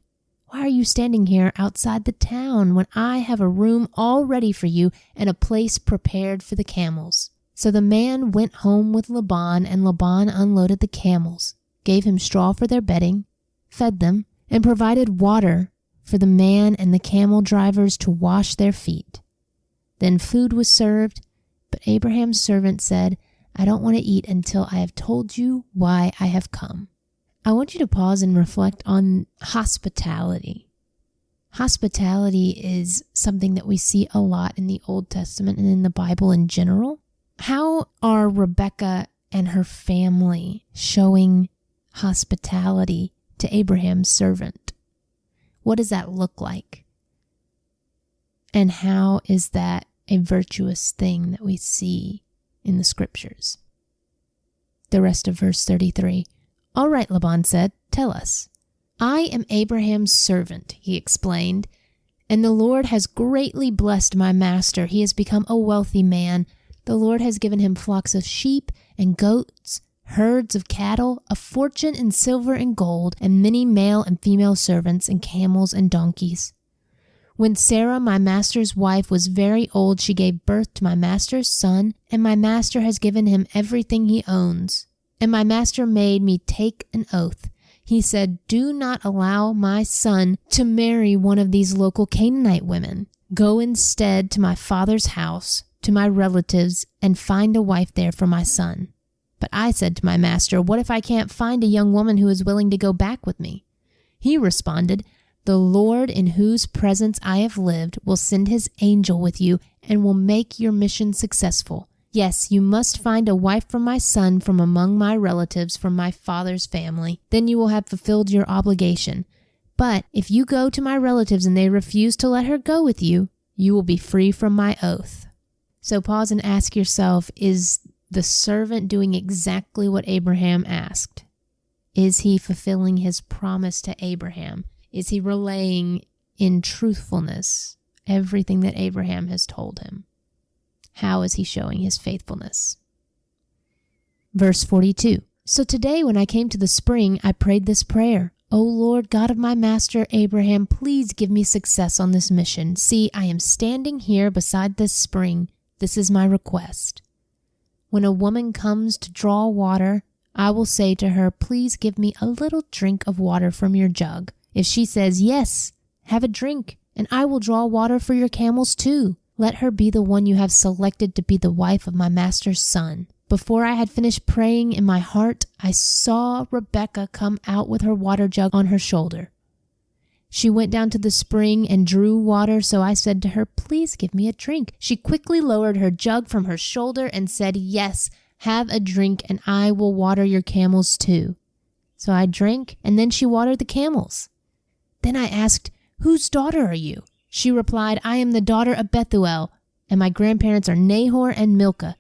Why are you standing here outside the town when I have a room all ready for you and a place prepared for the camels?" So the man went home with Laban, and Laban unloaded the camels, gave him straw for their bedding, fed them, and provided water for the man and the camel drivers to wash their feet. Then food was served, but Abraham's servant said, "I don't want to eat until I have told you why I have come." I want you to pause and reflect on hospitality. Hospitality is something that we see a lot in the Old Testament and in the Bible in general. How are Rebekah and her family showing hospitality to Abraham's servant? What does that look like? And how is that a virtuous thing that we see in the scriptures? The rest of verse 33. "All right," Laban said, "tell us." "I am Abraham's servant," he explained, "and the Lord has greatly blessed my master. He has become a wealthy man. The Lord has given him flocks of sheep and goats, herds of cattle, a fortune in silver and gold, and many male and female servants, and camels and donkeys. When Sarah, my master's wife, was very old, she gave birth to my master's son, and my master has given him everything he owns. And my master made me take an oath. He said, 'Do not allow my son to marry one of these local Canaanite women. Go instead to my father's house, to my relatives, and find a wife there for my son.' But I said to my master, 'What if I can't find a young woman who is willing to go back with me?' He responded, 'The Lord in whose presence I have lived will send his angel with you and will make your mission successful. Yes, you must find a wife for my son from among my relatives, from my father's family. Then you will have fulfilled your obligation. But if you go to my relatives and they refuse to let her go with you, you will be free from my oath." So pause and ask yourself, is the servant doing exactly what Abraham asked? Is he fulfilling his promise to Abraham? Is he relaying in truthfulness everything that Abraham has told him? How is he showing his faithfulness? Verse 42. "So today when I came to the spring, I prayed this prayer. 'O Lord, God of my master Abraham, please give me success on this mission. See, I am standing here beside this spring. This is my request. When a woman comes to draw water, I will say to her, please give me a little drink of water from your jug. If she says, yes, have a drink, and I will draw water for your camels too. Let her be the one you have selected to be the wife of my master's son.' Before I had finished praying in my heart, I saw Rebekah come out with her water jug on her shoulder. She went down to the spring and drew water, so I said to her, please give me a drink. She quickly lowered her jug from her shoulder and said, yes, have a drink, and I will water your camels too. So I drank, and then she watered the camels. Then I asked, whose daughter are you? She replied, I am the daughter of Bethuel, and my grandparents are Nahor and Milcah.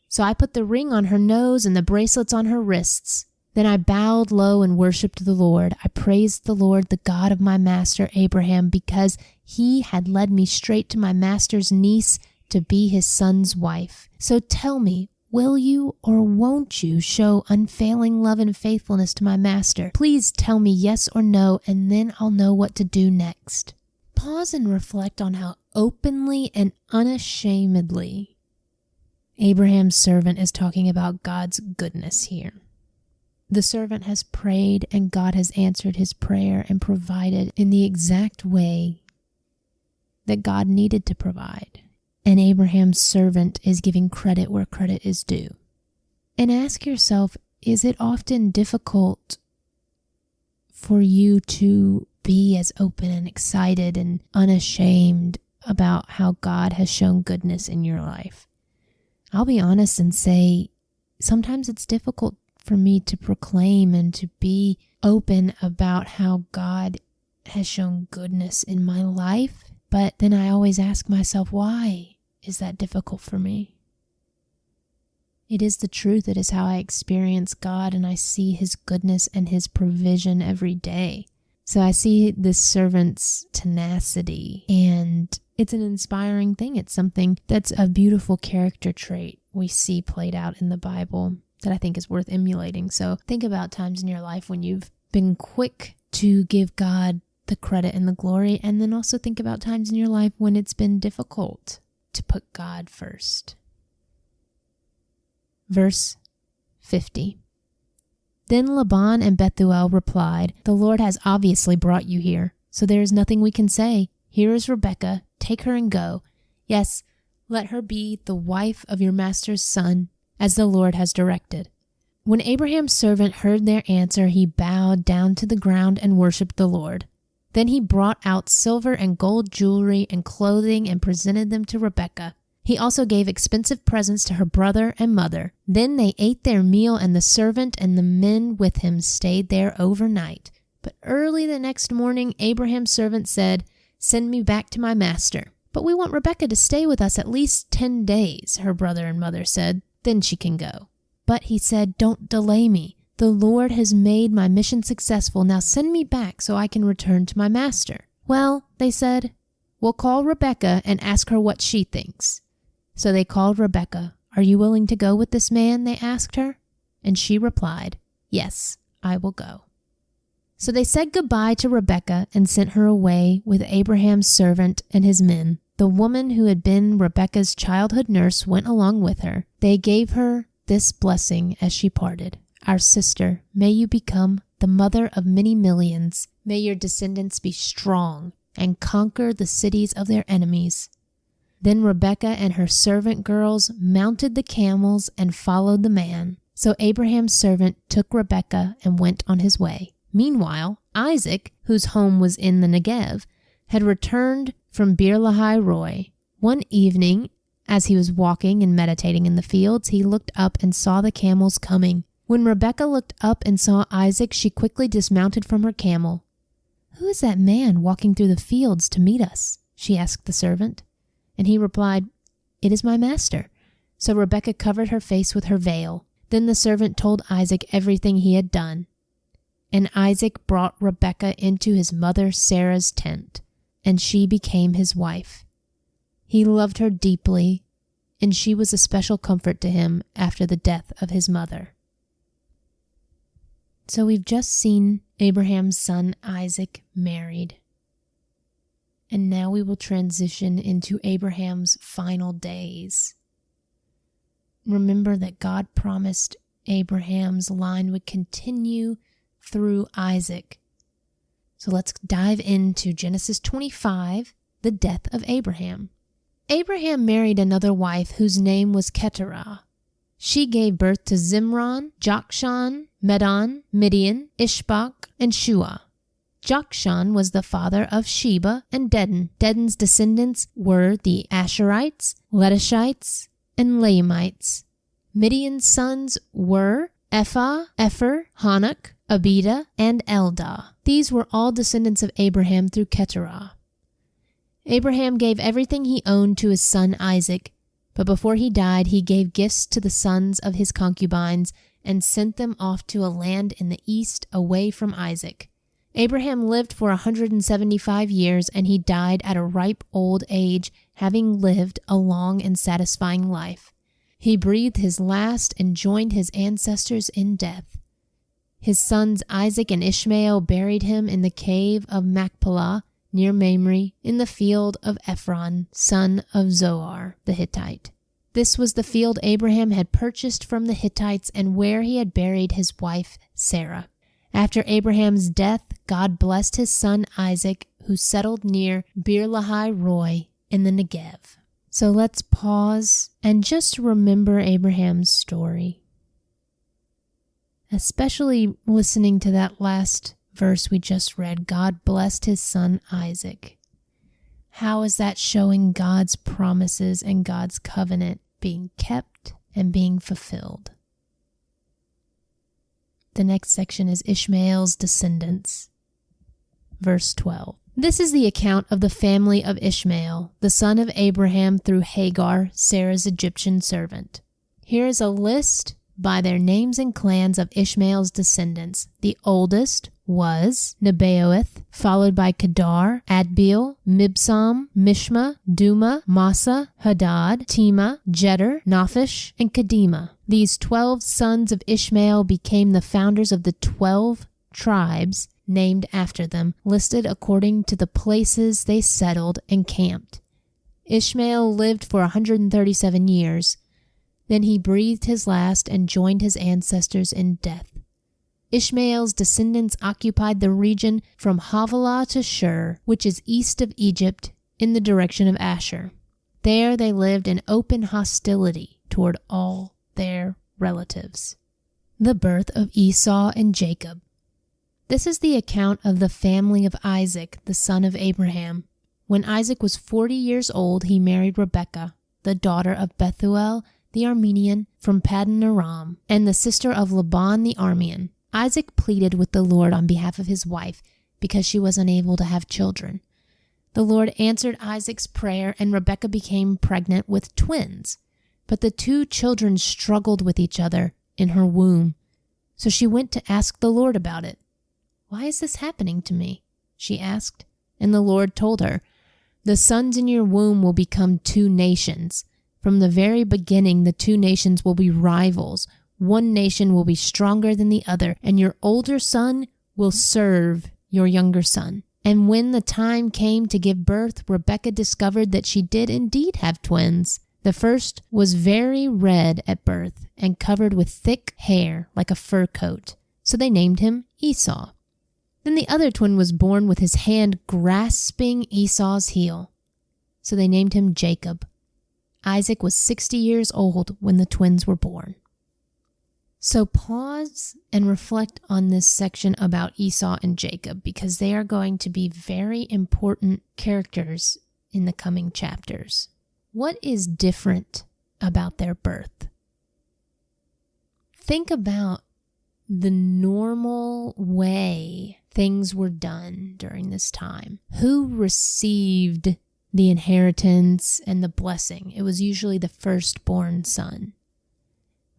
So I put the ring on her nose and the bracelets on her wrists. Then I bowed low and worshipped the Lord. I praised the Lord, the God of my master Abraham, because he had led me straight to my master's niece to be his son's wife. So tell me, will you or won't you show unfailing love and faithfulness to my master? Please tell me yes or no, and then I'll know what to do next." Pause and reflect on how openly and unashamedly Abraham's servant is talking about God's goodness here. The servant has prayed, and God has answered his prayer and provided in the exact way that God needed to provide. And Abraham's servant is giving credit where credit is due. And ask yourself, is it often difficult for you to be as open and excited and unashamed about how God has shown goodness in your life? I'll be honest and say, sometimes it's difficult for me to proclaim and to be open about how God has shown goodness in my life. But then I always ask myself, why is that difficult for me? It is the truth. It is how I experience God, and I see his goodness and his provision every day. So I see this servant's tenacity, and it's an inspiring thing. It's something that's a beautiful character trait we see played out in the Bible that I think is worth emulating. So think about times in your life when you've been quick to give God the credit and the glory, and then also think about times in your life when it's been difficult to put God first. Verse 50. Then Laban and Bethuel replied, "The Lord has obviously brought you here, so there is nothing we can say. Here is Rebekah, take her and go. Yes, let her be the wife of your master's son, as the Lord has directed." When Abraham's servant heard their answer, he bowed down to the ground and worshipped the Lord. Then he brought out silver and gold jewelry and clothing and presented them to Rebekah. He also gave expensive presents to her brother and mother. Then they ate their meal, and the servant and the men with him stayed there overnight. But early the next morning, Abraham's servant said, "Send me back to my master." "But we want Rebekah to stay with us at least 10 days, her brother and mother said. "Then she can go." But he said, "Don't delay me. The Lord has made my mission successful. Now send me back so I can return to my master." "Well," they said, "we'll call Rebekah and ask her what she thinks." So they called Rebekah. "Are you willing to go with this man?" they asked her. And she replied, "Yes, I will go." So they said goodbye to Rebekah and sent her away with Abraham's servant and his men. The woman who had been Rebekah's childhood nurse went along with her. They gave her this blessing as she parted: "Our sister, may you become the mother of many millions. May your descendants be strong and conquer the cities of their enemies." Then Rebekah and her servant girls mounted the camels and followed the man. So Abraham's servant took Rebekah and went on his way. Meanwhile, Isaac, whose home was in the Negev, had returned from Beer Lahai Roi. One evening, as he was walking and meditating in the fields, he looked up and saw the camels coming. When Rebekah looked up and saw Isaac, she quickly dismounted from her camel. "Who is that man walking through the fields to meet us?" she asked the servant. And he replied, "It is my master." So Rebekah covered her face with her veil. Then the servant told Isaac everything he had done. And Isaac brought Rebekah into his mother Sarah's tent, and she became his wife. He loved her deeply, and she was a special comfort to him after the death of his mother. So we've just seen Abraham's son Isaac married. And now we will transition into Abraham's final days. Remember that God promised Abraham's line would continue through Isaac. So let's dive into Genesis 25, the death of Abraham. Abraham married another wife whose name was Keturah. She gave birth to Zimron, Jokshan, Medan, Midian, Ishbak, and Shua. Jokshan was the father of Sheba and Dedan. Dedan's descendants were the Asherites, Letushites, and Laimites. Midian's sons were Ephah, Epher, Hanok, Abida, and Eldah. These were all descendants of Abraham through Keturah. Abraham gave everything he owned to his son Isaac. But before he died, he gave gifts to the sons of his concubines and sent them off to a land in the east away from Isaac. Abraham lived for 175 years, and he died at a ripe old age, having lived a long and satisfying life. He breathed his last and joined his ancestors in death. His sons Isaac and Ishmael buried him in the cave of Machpelah near Mamre in the field of Ephron, son of Zohar the Hittite. This was the field Abraham had purchased from the Hittites and where he had buried his wife Sarah. After Abraham's death, God blessed his son Isaac, who settled near Beer-lahai-roi in the Negev. So let's pause and just remember Abraham's story. Especially listening to that last verse we just read, God blessed his son Isaac. How is that showing God's promises and God's covenant being kept and being fulfilled? The next section is Ishmael's descendants. Verse 12. This is the account of the family of Ishmael, the son of Abraham through Hagar, Sarah's Egyptian servant. Here is a list by their names and clans of Ishmael's descendants. The oldest was Nebaioth, followed by Kedar, Adbeel, Mibsam, Mishma, Duma, Massa, Hadad, Tema, Jeter, Naphish, and Kedema. These 12 sons of Ishmael became the founders of the 12 tribes named after them, listed according to the places they settled and camped. Ishmael lived for 137 years. Then he breathed his last and joined his ancestors in death. Ishmael's descendants occupied the region from Havilah to Shur, which is east of Egypt, in the direction of Asher. There they lived in open hostility toward all their relatives. The birth of Esau and Jacob. This is the account of the family of Isaac, the son of Abraham. When Isaac was 40 years old, he married Rebekah, the daughter of Bethuel the Aramean from Paddan Aram, and the sister of Laban the Aramean. Isaac pleaded with the Lord on behalf of his wife because she was unable to have children. The Lord answered Isaac's prayer, and Rebekah became pregnant with twins. But the two children struggled with each other in her womb. So she went to ask the Lord about it. "Why is this happening to me?" she asked. And the Lord told her, "The sons in your womb will become two nations. From the very beginning, the two nations will be rivals. One nation will be stronger than the other, and your older son will serve your younger son." And when the time came to give birth, Rebekah discovered that she did indeed have twins. The first was very red at birth and covered with thick hair like a fur coat, so they named him Esau. Then the other twin was born with his hand grasping Esau's heel, so they named him Jacob. Isaac was 60 years old when the twins were born. So pause and reflect on this section about Esau and Jacob, because they are going to be very important characters in the coming chapters. What is different about their birth? Think about the normal way things were done during this time. Who received the inheritance and the blessing? It was usually the firstborn son.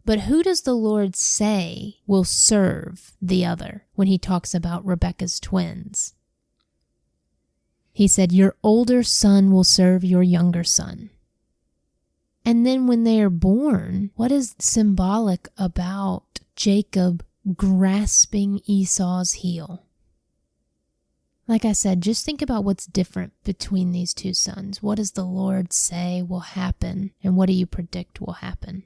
But who does the Lord say will serve the other when he talks about Rebekah's twins? He said, "Your older son will serve your younger son." And then when they are born, what is symbolic about Jacob grasping Esau's heel? Like I said, just think about what's different between these two sons. What does the Lord say will happen, and what do you predict will happen?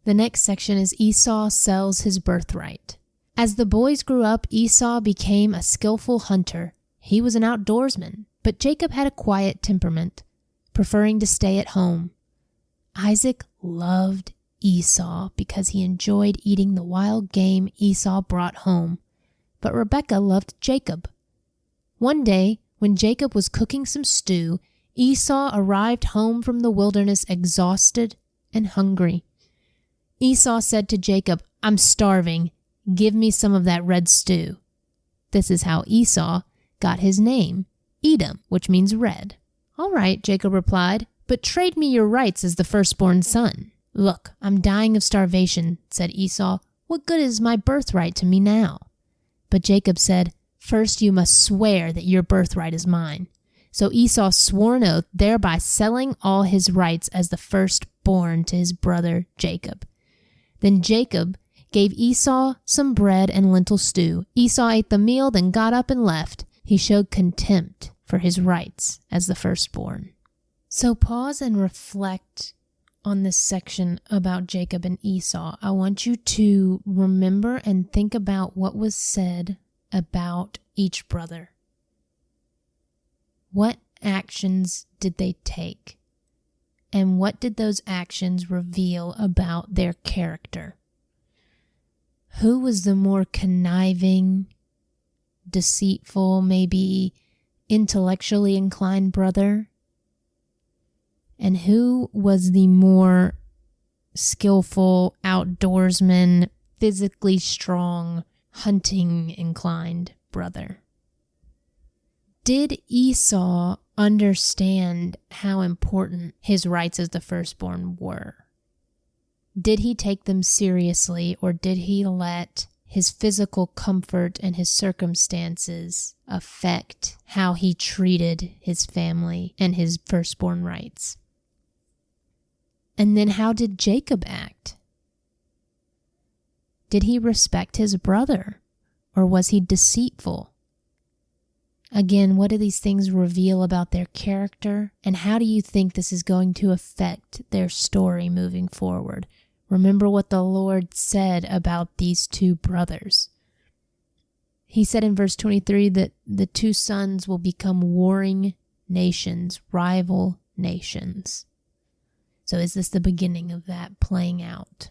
The next section is Esau sells his birthright. As the boys grew up, Esau became a skillful hunter. He was an outdoorsman, but Jacob had a quiet temperament, preferring to stay at home. Isaac loved Esau because he enjoyed eating the wild game Esau brought home, but Rebekah loved Jacob. One day, when Jacob was cooking some stew, Esau arrived home from the wilderness exhausted and hungry. Esau said to Jacob, "I'm starving. Give me some of that red stew." This is how Esau got his name, Edom, which means red. "All right," Jacob replied, but trade me your rights as the firstborn son." "Look, I'm dying of starvation," said Esau. "What good is my birthright to me now?" But Jacob said, "First you must swear that your birthright is mine." So Esau swore an oath, thereby selling all his rights as the firstborn to his brother Jacob. Then Jacob gave Esau some bread and lentil stew. Esau ate the meal, then got up and left. He showed contempt for his rights as the firstborn. So pause and reflect on this section about Jacob and Esau. I want you to remember and think about what was said about each brother. What actions did they take? And what did those actions reveal about their character? Who was the more conniving, deceitful, maybe intellectually inclined brother? And who was the more skillful, outdoorsman, physically strong, hunting inclined brother? Did Esau understand how important his rights as the firstborn were? Did he take them seriously, or did he let his physical comfort and his circumstances affect how he treated his family and his firstborn rights? And then how did Jacob act? Did he respect his brother, or was he deceitful? Again, what do these things reveal about their character, and how do you think this is going to affect their story moving forward? Remember what the Lord said about these two brothers. He said in verse 23 that the two sons will become warring nations, rival nations. So is this the beginning of that playing out?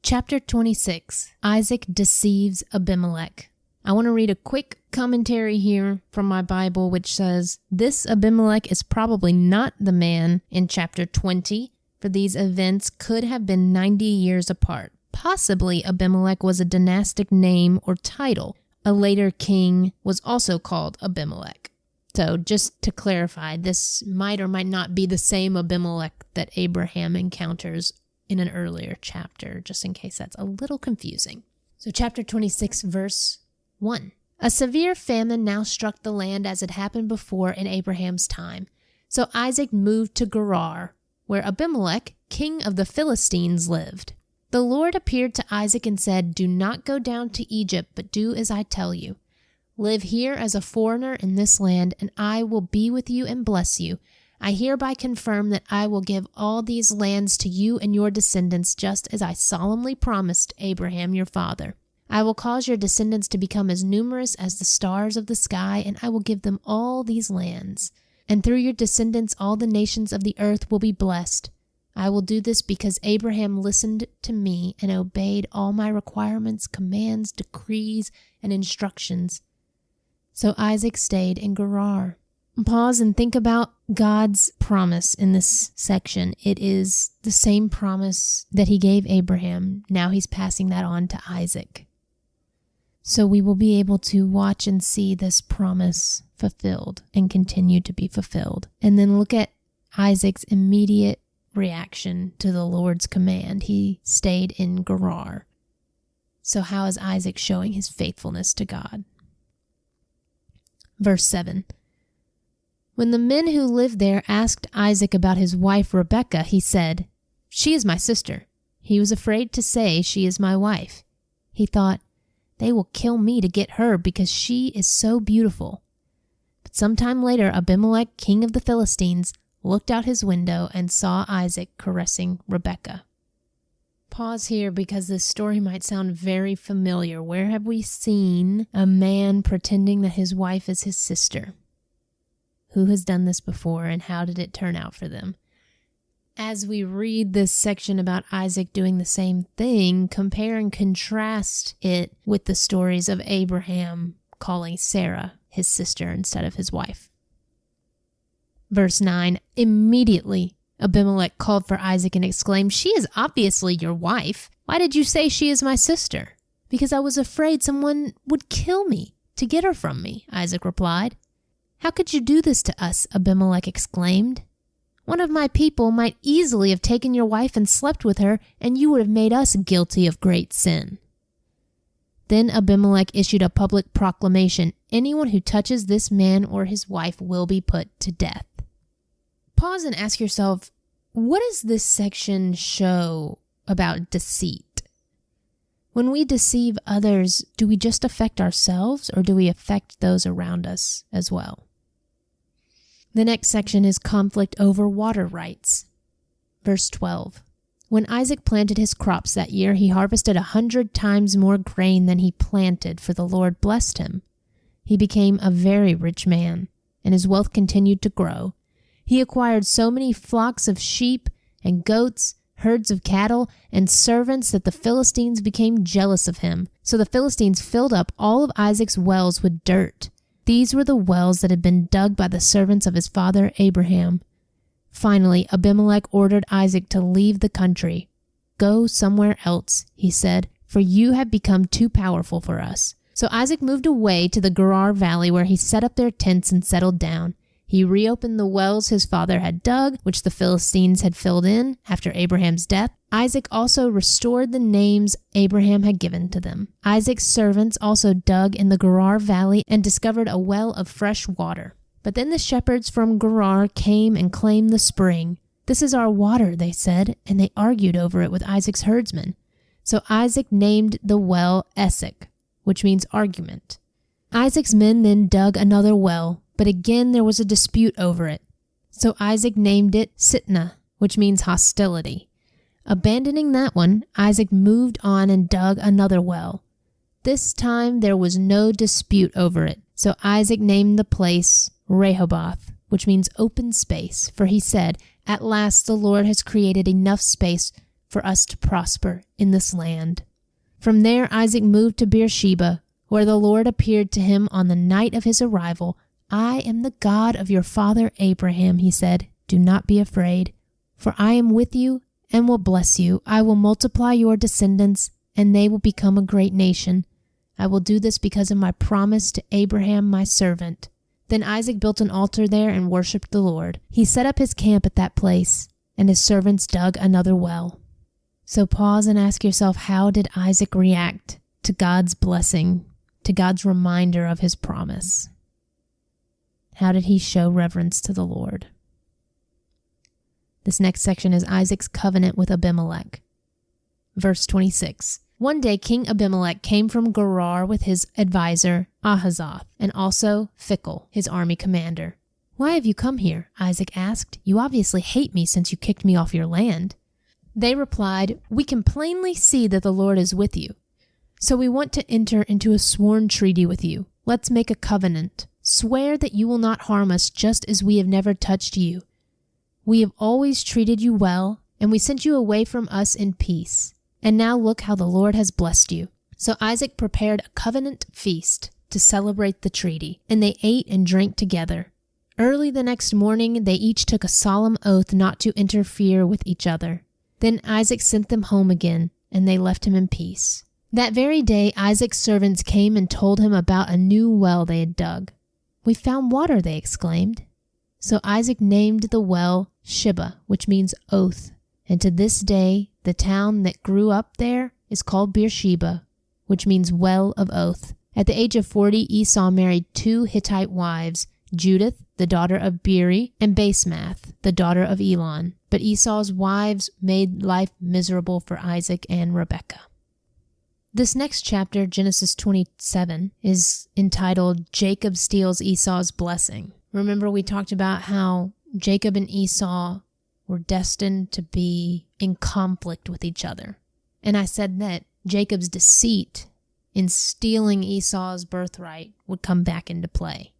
Chapter 26, Isaac deceives Abimelech. I want to read a quick commentary here from my Bible, which says, "This Abimelech is probably not the man in chapter 20, for these events could have been 90 years apart. Possibly Abimelech was a dynastic name or title. A later king was also called Abimelech." So just to clarify, this might or might not be the same Abimelech that Abraham encounters in an earlier chapter, just in case that's a little confusing. So chapter 26, verse 1. A severe famine now struck the land as it happened before in Abraham's time. So Isaac moved to Gerar, where Abimelech, king of the Philistines, lived. The Lord appeared to Isaac and said, "Do not go down to Egypt, but do as I tell you. Live here as a foreigner in this land, and I will be with you and bless you. I hereby confirm that I will give all these lands to you and your descendants, just as I solemnly promised Abraham your father. I will cause your descendants to become as numerous as the stars of the sky, and I will give them all these lands. And through your descendants all the nations of the earth will be blessed. I will do this because Abraham listened to me and obeyed all my requirements, commands, decrees, and instructions." So Isaac stayed in Gerar. Pause and think about God's promise in this section. It is the same promise that he gave Abraham. Now he's passing that on to Isaac. So we will be able to watch and see this promise fulfilled and continue to be fulfilled. And then look at Isaac's immediate reaction to the Lord's command. He stayed in Gerar. So how is Isaac showing his faithfulness to God? Verse 7. When the men who lived there asked Isaac about his wife Rebekah, he said, "She is my sister." He was afraid to say, "She is my wife." He thought, "They will kill me to get her because she is so beautiful." But sometime later, Abimelech, king of the Philistines, looked out his window and saw Isaac caressing Rebekah. Pause here because this story might sound very familiar. Where have we seen a man pretending that his wife is his sister? Who has done this before, and how did it turn out for them? As we read this section about Isaac doing the same thing, compare and contrast it with the stories of Abraham calling Sarah his sister instead of his wife. Verse 9, immediately Abimelech called for Isaac and exclaimed, "She is obviously your wife. Why did you say she is my sister?" "Because I was afraid someone would kill me to get her from me," Isaac replied. "How could you do this to us?" Abimelech exclaimed. One of my people might easily have taken your wife and slept with her, and you would have made us guilty of great sin." Then Abimelech issued a public proclamation: "Anyone who touches this man or his wife will be put to death." Pause and ask yourself, what does this section show about deceit? When we deceive others, do we just affect ourselves, or do we affect those around us as well? The next section is conflict over water rights. Verse 12. When Isaac planted his crops that year, he harvested 100 times more grain than he planted, for the Lord blessed him. He became a very rich man, and his wealth continued to grow. He acquired so many flocks of sheep and goats, herds of cattle, and servants that the Philistines became jealous of him. So the Philistines filled up all of Isaac's wells with dirt. These were the wells that had been dug by the servants of his father Abraham. Finally, Abimelech ordered Isaac to leave the country. "Go somewhere else," he said, "for you have become too powerful for us." So Isaac moved away to the Gerar Valley, where he set up their tents and settled down. He reopened the wells his father had dug, which the Philistines had filled in after Abraham's death. Isaac also restored the names Abraham had given to them. Isaac's servants also dug in the Gerar Valley and discovered a well of fresh water. But then the shepherds from Gerar came and claimed the spring. "This is our water," they said, and they argued over it with Isaac's herdsmen. So Isaac named the well Esek, which means argument. Isaac's men then dug another well, but again there was a dispute over it. So Isaac named it Sitnah, which means hostility. Abandoning that one, Isaac moved on and dug another well. This time there was no dispute over it. So Isaac named the place Rehoboth, which means open space, for he said, "At last the Lord has created enough space for us to prosper in this land." From there Isaac moved to Beersheba, where the Lord appeared to him on the night of his arrival. "I am the God of your father Abraham," he said. "Do not be afraid, for I am with you and will bless you. I will multiply your descendants, and they will become a great nation. I will do this because of my promise to Abraham, my servant." Then Isaac built an altar there and worshipped the Lord. He set up his camp at that place, and his servants dug another well. So pause and ask yourself, how did Isaac react to God's blessing, to God's reminder of his promise? How did he show reverence to the Lord? This next section is Isaac's covenant with Abimelech. Verse 26. One day King Abimelech came from Gerar with his advisor Ahazoth, and also Phicol, his army commander. "Why have you come here?" Isaac asked. "You obviously hate me since you kicked me off your land." They replied, "We can plainly see that the Lord is with you. So we want to enter into a sworn treaty with you. Let's make a covenant. Swear that you will not harm us, just as we have never touched you. We have always treated you well, and we sent you away from us in peace. And now look how the Lord has blessed you." So Isaac prepared a covenant feast to celebrate the treaty, and they ate and drank together. Early the next morning, they each took a solemn oath not to interfere with each other. Then Isaac sent them home again, and they left him in peace. That very day, Isaac's servants came and told him about a new well they had dug. "We found water," they exclaimed. So Isaac named the well Shibah, which means oath. And to this day, the town that grew up there is called Beersheba, which means well of oath. At the age of 40, Esau married 2 Hittite wives, Judith, the daughter of Beeri, and Basemath, the daughter of Elon. But Esau's wives made life miserable for Isaac and Rebekah. This next chapter, Genesis 27, is entitled Jacob Steals Esau's Blessing. Remember, we talked about how Jacob and Esau were destined to be in conflict with each other. And I said that Jacob's deceit in stealing Esau's birthright would come back into play.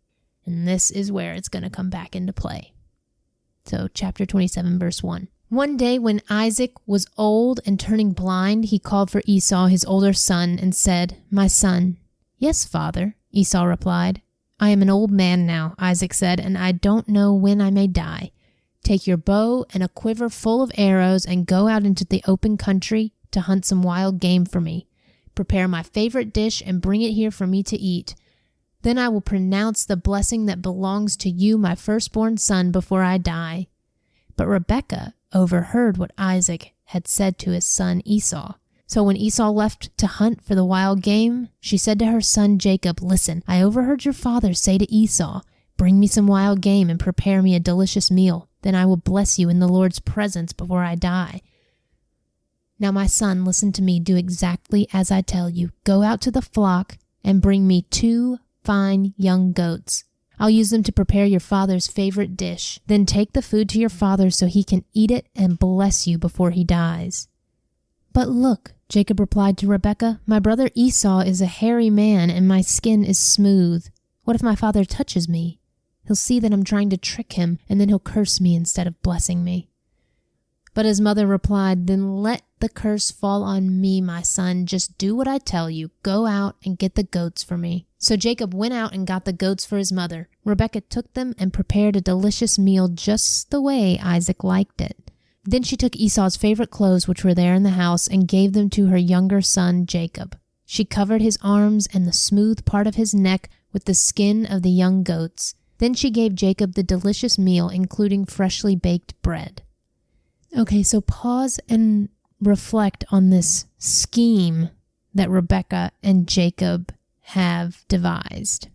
And this is where it's going to come back into play. So chapter 27, verse 1. One day when Isaac was old and turning blind, he called for Esau, his older son, and said, "My son." "Yes, father," Esau replied. "I am an old man now," Isaac said, "and I don't know when I may die. Take your bow and a quiver full of arrows and go out into the open country to hunt some wild game for me. Prepare my favorite dish and bring it here for me to eat. Then I will pronounce the blessing that belongs to you, my firstborn son, before I die. But Rebekah overheard what Isaac had said to his son Esau. So when Esau left to hunt for the wild game, she said to her son Jacob, "Listen, I overheard your father say to Esau, 'Bring me some wild game and prepare me a delicious meal. Then I will bless you in the Lord's presence before I die.' Now my son, listen to me, do exactly as I tell you. Go out to the flock and bring me 2 fine young goats. I'll use them to prepare your father's favorite dish. Then take the food to your father so he can eat it and bless you before he dies." "But look," Jacob replied to Rebekah, "my brother Esau is a hairy man and my skin is smooth. What if my father touches me? He'll see that I'm trying to trick him, and then he'll curse me instead of blessing me." But his mother replied, "Then let the curse fall on me, my son. Just do what I tell you. Go out and get the goats for me." So Jacob went out and got the goats for his mother. Rebekah took them and prepared a delicious meal just the way Isaac liked it. Then she took Esau's favorite clothes, which were there in the house, and gave them to her younger son Jacob. She covered his arms and the smooth part of his neck with the skin of the young goats. Then she gave Jacob the delicious meal, including freshly baked bread. Okay, so pause and reflect on this scheme that Rebekah and Jacob have devised.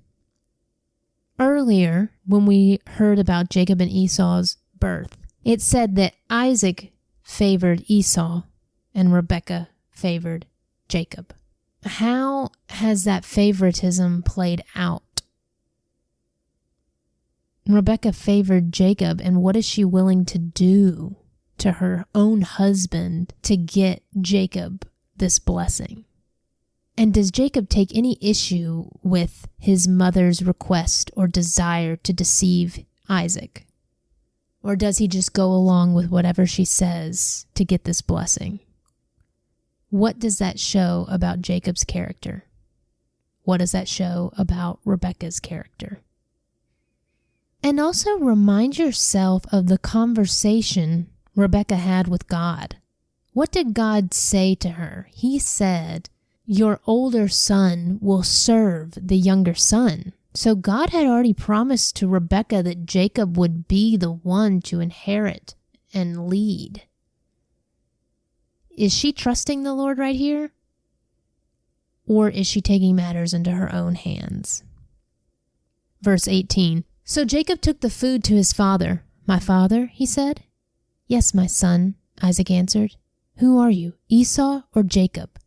Earlier, when we heard about Jacob and Esau's birth, it said that Isaac favored Esau and Rebekah favored Jacob. How has that favoritism played out? Rebekah favored Jacob, and what is she willing to do to her own husband to get Jacob this blessing? And does Jacob take any issue with his mother's request or desire to deceive Isaac? Or does he just go along with whatever she says to get this blessing? What does that show about Jacob's character? What does that show about Rebekah's character? And also remind yourself of the conversation Rebekah had with God. What did God say to her? He said, "Your older son will serve the younger son." So God had already promised to Rebekah that Jacob would be the one to inherit and lead. Is she trusting the Lord right here? Or is she taking matters into her own hands? Verse 18. So Jacob took the food to his father. "My father," he said. "Yes, my son," Isaac answered. "Who are you, Esau or Jacob?"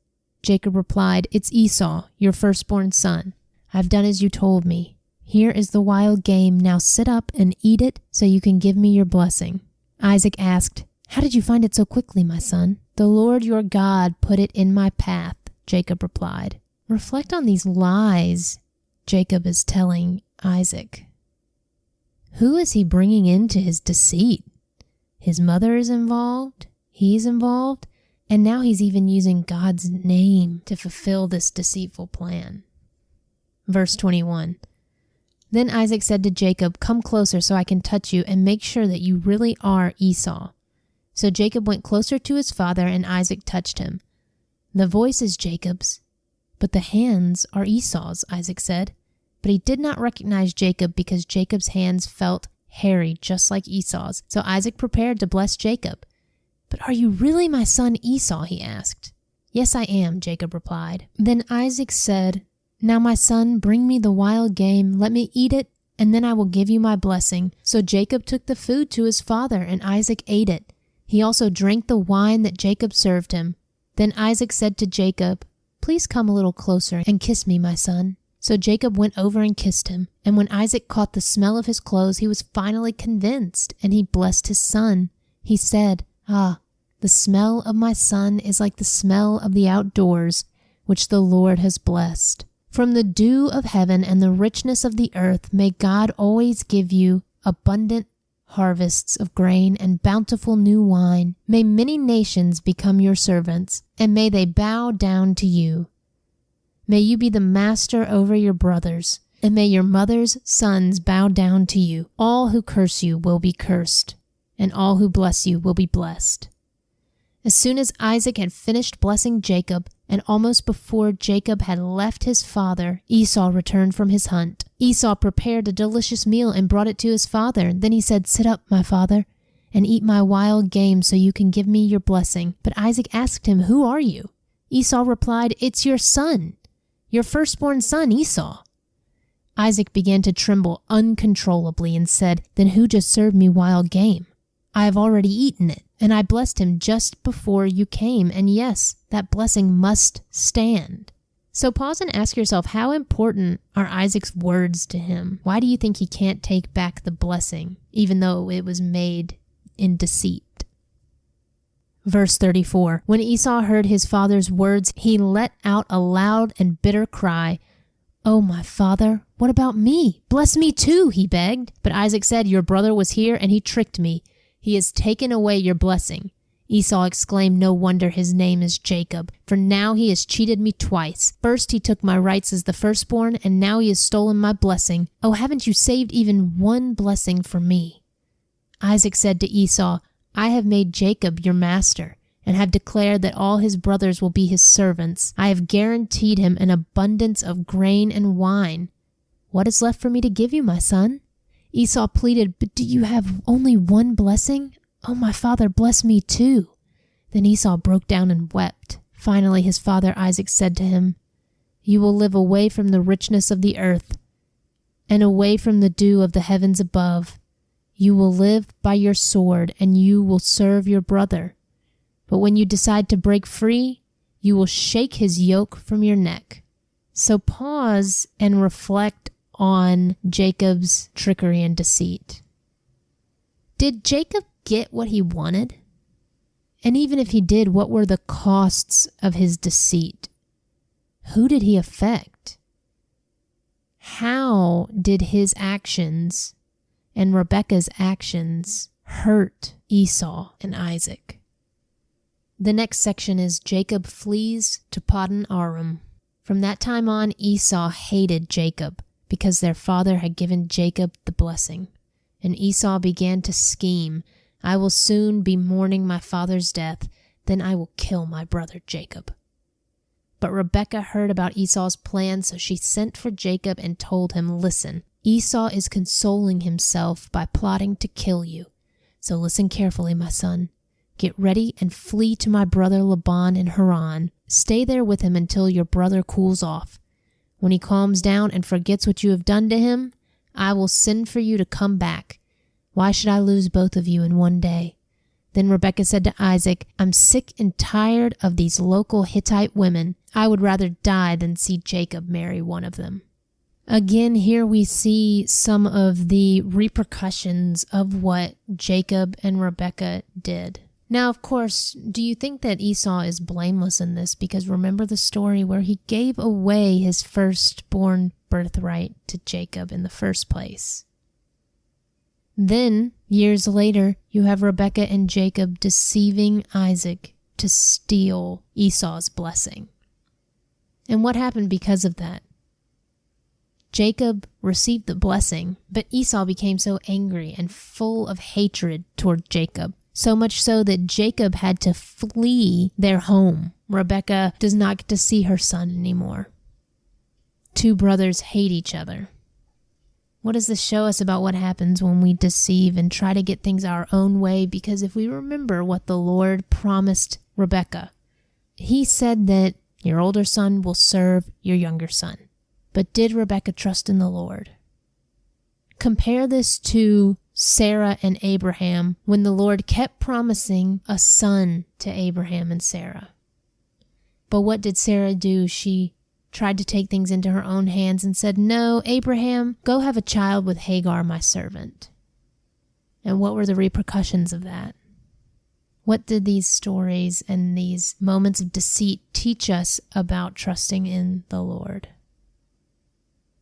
Jacob replied, "It's Esau, your firstborn son. I've done as you told me. Here is the wild game. Now sit up and eat it so you can give me your blessing." Isaac asked, "How did you find it so quickly, my son?" "The Lord your God put it in my path," Jacob replied. Reflect on these lies Jacob is telling Isaac. Who is he bringing into his deceit? His mother is involved, he's involved, and now he's even using God's name to fulfill this deceitful plan. Verse 21. Then Isaac said to Jacob, "Come closer so I can touch you and make sure that you really are Esau." So Jacob went closer to his father and Isaac touched him. "The voice is Jacob's, but the hands are Esau's," Isaac said. But he did not recognize Jacob because Jacob's hands felt hairy just like Esau's. So Isaac prepared to bless Jacob. "But are you really my son Esau?" he asked. "Yes, I am," Jacob replied. Then Isaac said, "Now my son, bring me the wild game, let me eat it, and then I will give you my blessing." So Jacob took the food to his father, and Isaac ate it. He also drank the wine that Jacob served him. Then Isaac said to Jacob, "Please come a little closer and kiss me, my son." So Jacob went over and kissed him, and when Isaac caught the smell of his clothes, he was finally convinced, and he blessed his son. He said, "Ah, the smell of my son is like the smell of the outdoors, which the Lord has blessed. From the dew of heaven and the richness of the earth, may God always give you abundant harvests of grain and bountiful new wine. May many nations become your servants, and may they bow down to you. May you be the master over your brothers, and may your mother's sons bow down to you. All who curse you will be cursed, and all who bless you will be blessed." As soon as Isaac had finished blessing Jacob, and almost before Jacob had left his father, Esau returned from his hunt. Esau prepared a delicious meal and brought it to his father. Then he said, "Sit up, my father, and eat my wild game so you can give me your blessing." But Isaac asked him, "Who are you?" Esau replied, "It's your son, your firstborn son, Esau." Isaac began to tremble uncontrollably and said, "Then who just served me wild game? I have already eaten it, and I blessed him just before you came, and yes, that blessing must stand." So pause and ask yourself, how important are Isaac's words to him? Why do you think he can't take back the blessing, even though it was made in deceit? Verse 34, when Esau heard his father's words, he let out a loud and bitter cry. "Oh, my father, what about me? Bless me too," he begged. But Isaac said, "Your brother was here and he tricked me. He has taken away your blessing." Esau exclaimed, "No wonder his name is Jacob, for now he has cheated me twice. First he took my rights as the firstborn, and now he has stolen my blessing. Oh, haven't you saved even one blessing for me?" Isaac said to Esau, "I have made Jacob your master, and have declared that all his brothers will be his servants. I have guaranteed him an abundance of grain and wine. What is left for me to give you, my son?" Esau pleaded, "But do you have only one blessing? Oh, my father, bless me too." Then Esau broke down and wept. Finally, his father Isaac said to him, "You will live away from the richness of the earth and away from the dew of the heavens above. You will live by your sword, and you will serve your brother. But when you decide to break free, you will shake his yoke from your neck." So pause and reflect on Jacob's trickery and deceit. Did Jacob get what he wanted? And even if he did, what were the costs of his deceit? Who did he affect? How did his actions and Rebekah's actions hurt Esau and Isaac? The next section is Jacob flees to Paddan Aram. From that time on, Esau hated Jacob because their father had given Jacob the blessing. And Esau began to scheme, "I will soon be mourning my father's death, then I will kill my brother Jacob." But Rebekah heard about Esau's plan, so she sent for Jacob and told him, "Listen, Esau is consoling himself by plotting to kill you. So listen carefully, my son. Get ready and flee to my brother Laban in Haran. Stay there with him until your brother cools off. When he calms down and forgets what you have done to him, I will send for you to come back. Why should I lose both of you in one day?" Then Rebekah said to Isaac, "I'm sick and tired of these local Hittite women. I would rather die than see Jacob marry one of them." Again, here we see some of the repercussions of what Jacob and Rebekah did. Now, of course, do you think that Esau is blameless in this? Because remember the story where he gave away his firstborn birthright to Jacob in the first place. Then, years later, you have Rebekah and Jacob deceiving Isaac to steal Esau's blessing. And what happened because of that? Jacob received the blessing, but Esau became so angry and full of hatred toward Jacob, so much so that Jacob had to flee their home. Rebekah does not get to see her son anymore. Two brothers hate each other. What does this show us about what happens when we deceive and try to get things our own way? Because if we remember what the Lord promised Rebekah, he said that your older son will serve your younger son. But did Rebekah trust in the Lord? Compare this to Sarah and Abraham when the Lord kept promising a son to Abraham and Sarah. But what did Sarah do? She tried to take things into her own hands and said, "No, Abraham, go have a child with Hagar, my servant." And what were the repercussions of that? What did these stories and these moments of deceit teach us about trusting in the Lord?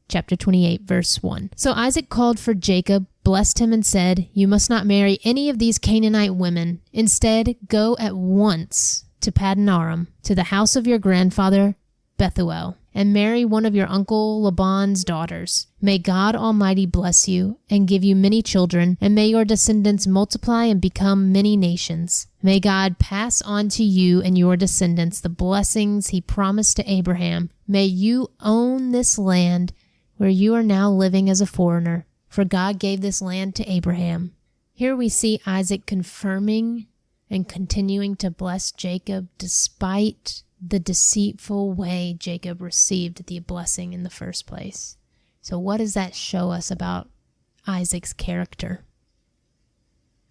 Chapter 28, verse 1. So Isaac called for Jacob, blessed him, and said, "You must not marry any of these Canaanite women. Instead, go at once to Paddan Aram, to the house of your grandfather Bethuel, and marry one of your uncle Laban's daughters. May God Almighty bless you and give you many children, and may your descendants multiply and become many nations. May God pass on to you and your descendants the blessings he promised to Abraham. May you own this land where you are now living as a foreigner, for God gave this land to Abraham. Here we see Isaac confirming and continuing to bless Jacob despite the deceitful way Jacob received the blessing in the first place. So what does that show us about Isaac's character?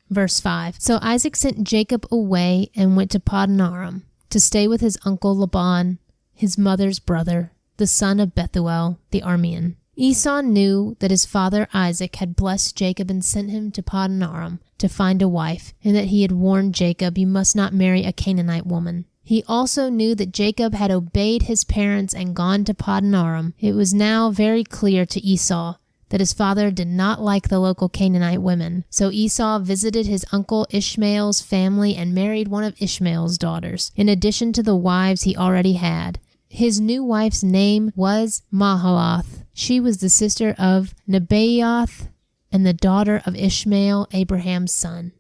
Verse 5. So Isaac sent Jacob away and went to Paddan-aram to stay with his uncle Laban, his mother's brother, the son of Bethuel the Aramean. Esau knew that his father Isaac had blessed Jacob and sent him to Paddan-aram to find a wife, and that he had warned Jacob, "You must not marry a Canaanite woman." He also knew that Jacob had obeyed his parents and gone to Paddan-aram. It was now very clear to Esau that his father did not like the local Canaanite women. So Esau visited his uncle Ishmael's family and married one of Ishmael's daughters, in addition to the wives he already had. His new wife's name was Mahalath. She was the sister of Nebaioth and the daughter of Ishmael, Abraham's son.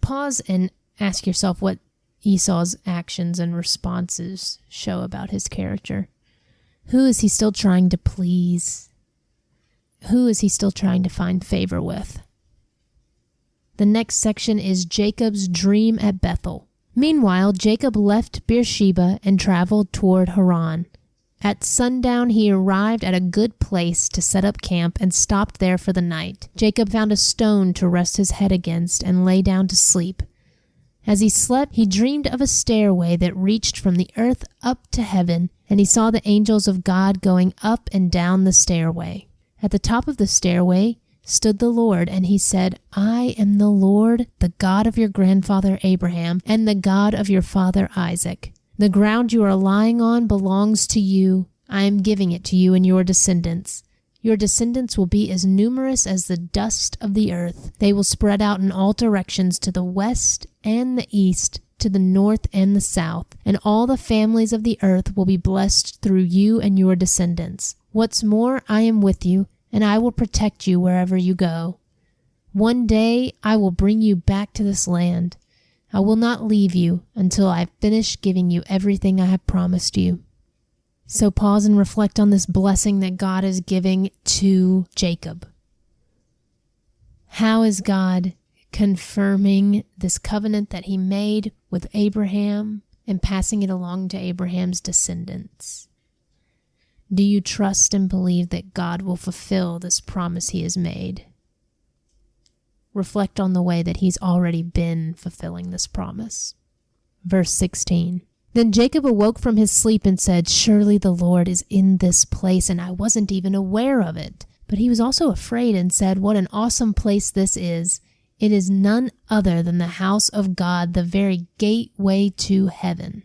Pause and ask yourself what Esau's actions and responses show about his character. Who is he still trying to please? Who is he still trying to find favor with? The next section is Jacob's dream at Bethel. Meanwhile, Jacob left Beersheba and traveled toward Haran. At sundown, he arrived at a good place to set up camp and stopped there for the night. Jacob found a stone to rest his head against and lay down to sleep. As he slept, he dreamed of a stairway that reached from the earth up to heaven, and he saw the angels of God going up and down the stairway. At the top of the stairway stood the Lord, and he said, "I am the Lord, the God of your grandfather Abraham, and the God of your father Isaac. The ground you are lying on belongs to you. I am giving it to you and your descendants. Your descendants will be as numerous as the dust of the earth. They will spread out in all directions, to the west and the east, to the north and the south, and all the families of the earth will be blessed through you and your descendants. What's more, I am with you, and I will protect you wherever you go. One day I will bring you back to this land. I will not leave you until I have finished giving you everything I have promised you." So pause and reflect on this blessing that God is giving to Jacob. How is God confirming this covenant that he made with Abraham and passing it along to Abraham's descendants? Do you trust and believe that God will fulfill this promise he has made? Reflect on the way that he's already been fulfilling this promise. Verse 16. Then Jacob awoke from his sleep and said, "Surely the Lord is in this place, and I wasn't even aware of it." But he was also afraid and said, "What an awesome place this is. It is none other than the house of God, the very gateway to heaven."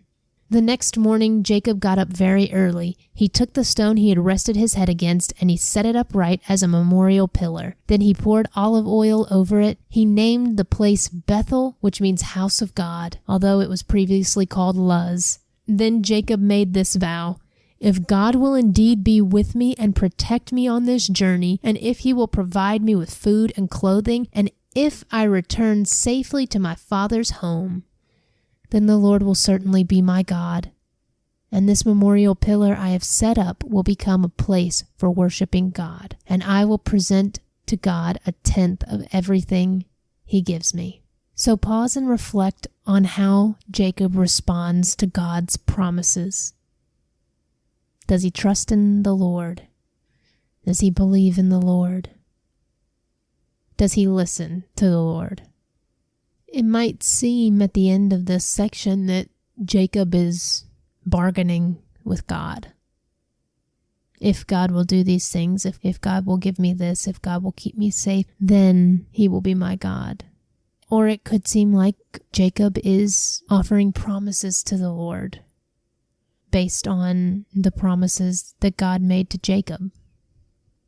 The next morning, Jacob got up very early. He took the stone he had rested his head against, and he set it upright as a memorial pillar. Then he poured olive oil over it. He named the place Bethel, which means house of God, although it was previously called Luz. Then Jacob made this vow: "If God will indeed be with me and protect me on this journey, and if he will provide me with food and clothing, and if I return safely to my father's home, then the Lord will certainly be my God, and this memorial pillar I have set up will become a place for worshiping God, and I will present to God a tenth of everything he gives me." So pause and reflect on how Jacob responds to God's promises. Does he trust in the Lord? Does he believe in the Lord? Does he listen to the Lord? It might seem at the end of this section that Jacob is bargaining with God. If God will do these things, if God will give me this, if God will keep me safe, then he will be my God. Or it could seem like Jacob is offering promises to the Lord based on the promises that God made to Jacob.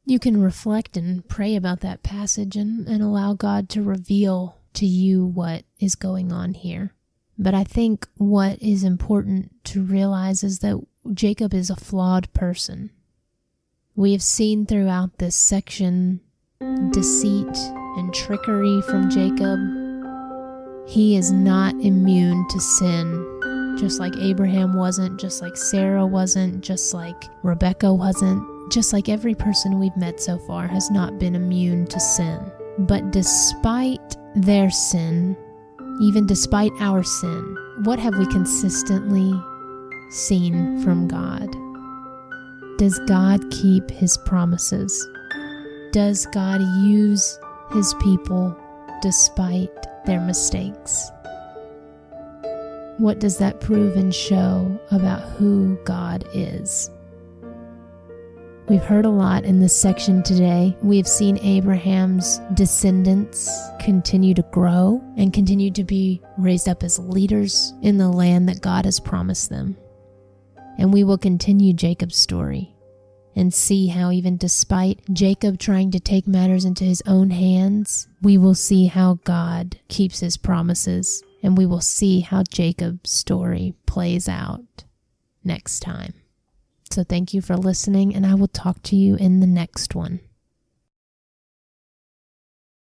You can reflect and pray about that passage and allow God to reveal to you what is going on here. But I think what is important to realize is that Jacob is a flawed person. We have seen throughout this section deceit and trickery from Jacob. He is not immune to sin, just like Abraham wasn't, just like Sarah wasn't, just like Rebecca wasn't, just like every person we've met so far has not been immune to sin. But despite their sin, even despite our sin, what have we consistently seen from God? Does God keep His promises? Does God use His people despite their mistakes? What does that prove and show about who God is? We've heard a lot in this section today. We've seen Abraham's descendants continue to grow and continue to be raised up as leaders in the land that God has promised them. And we will continue Jacob's story and see how even despite Jacob trying to take matters into his own hands, we will see how God keeps His promises, and we will see how Jacob's story plays out next time. So thank you for listening, and I will talk to you in the next one.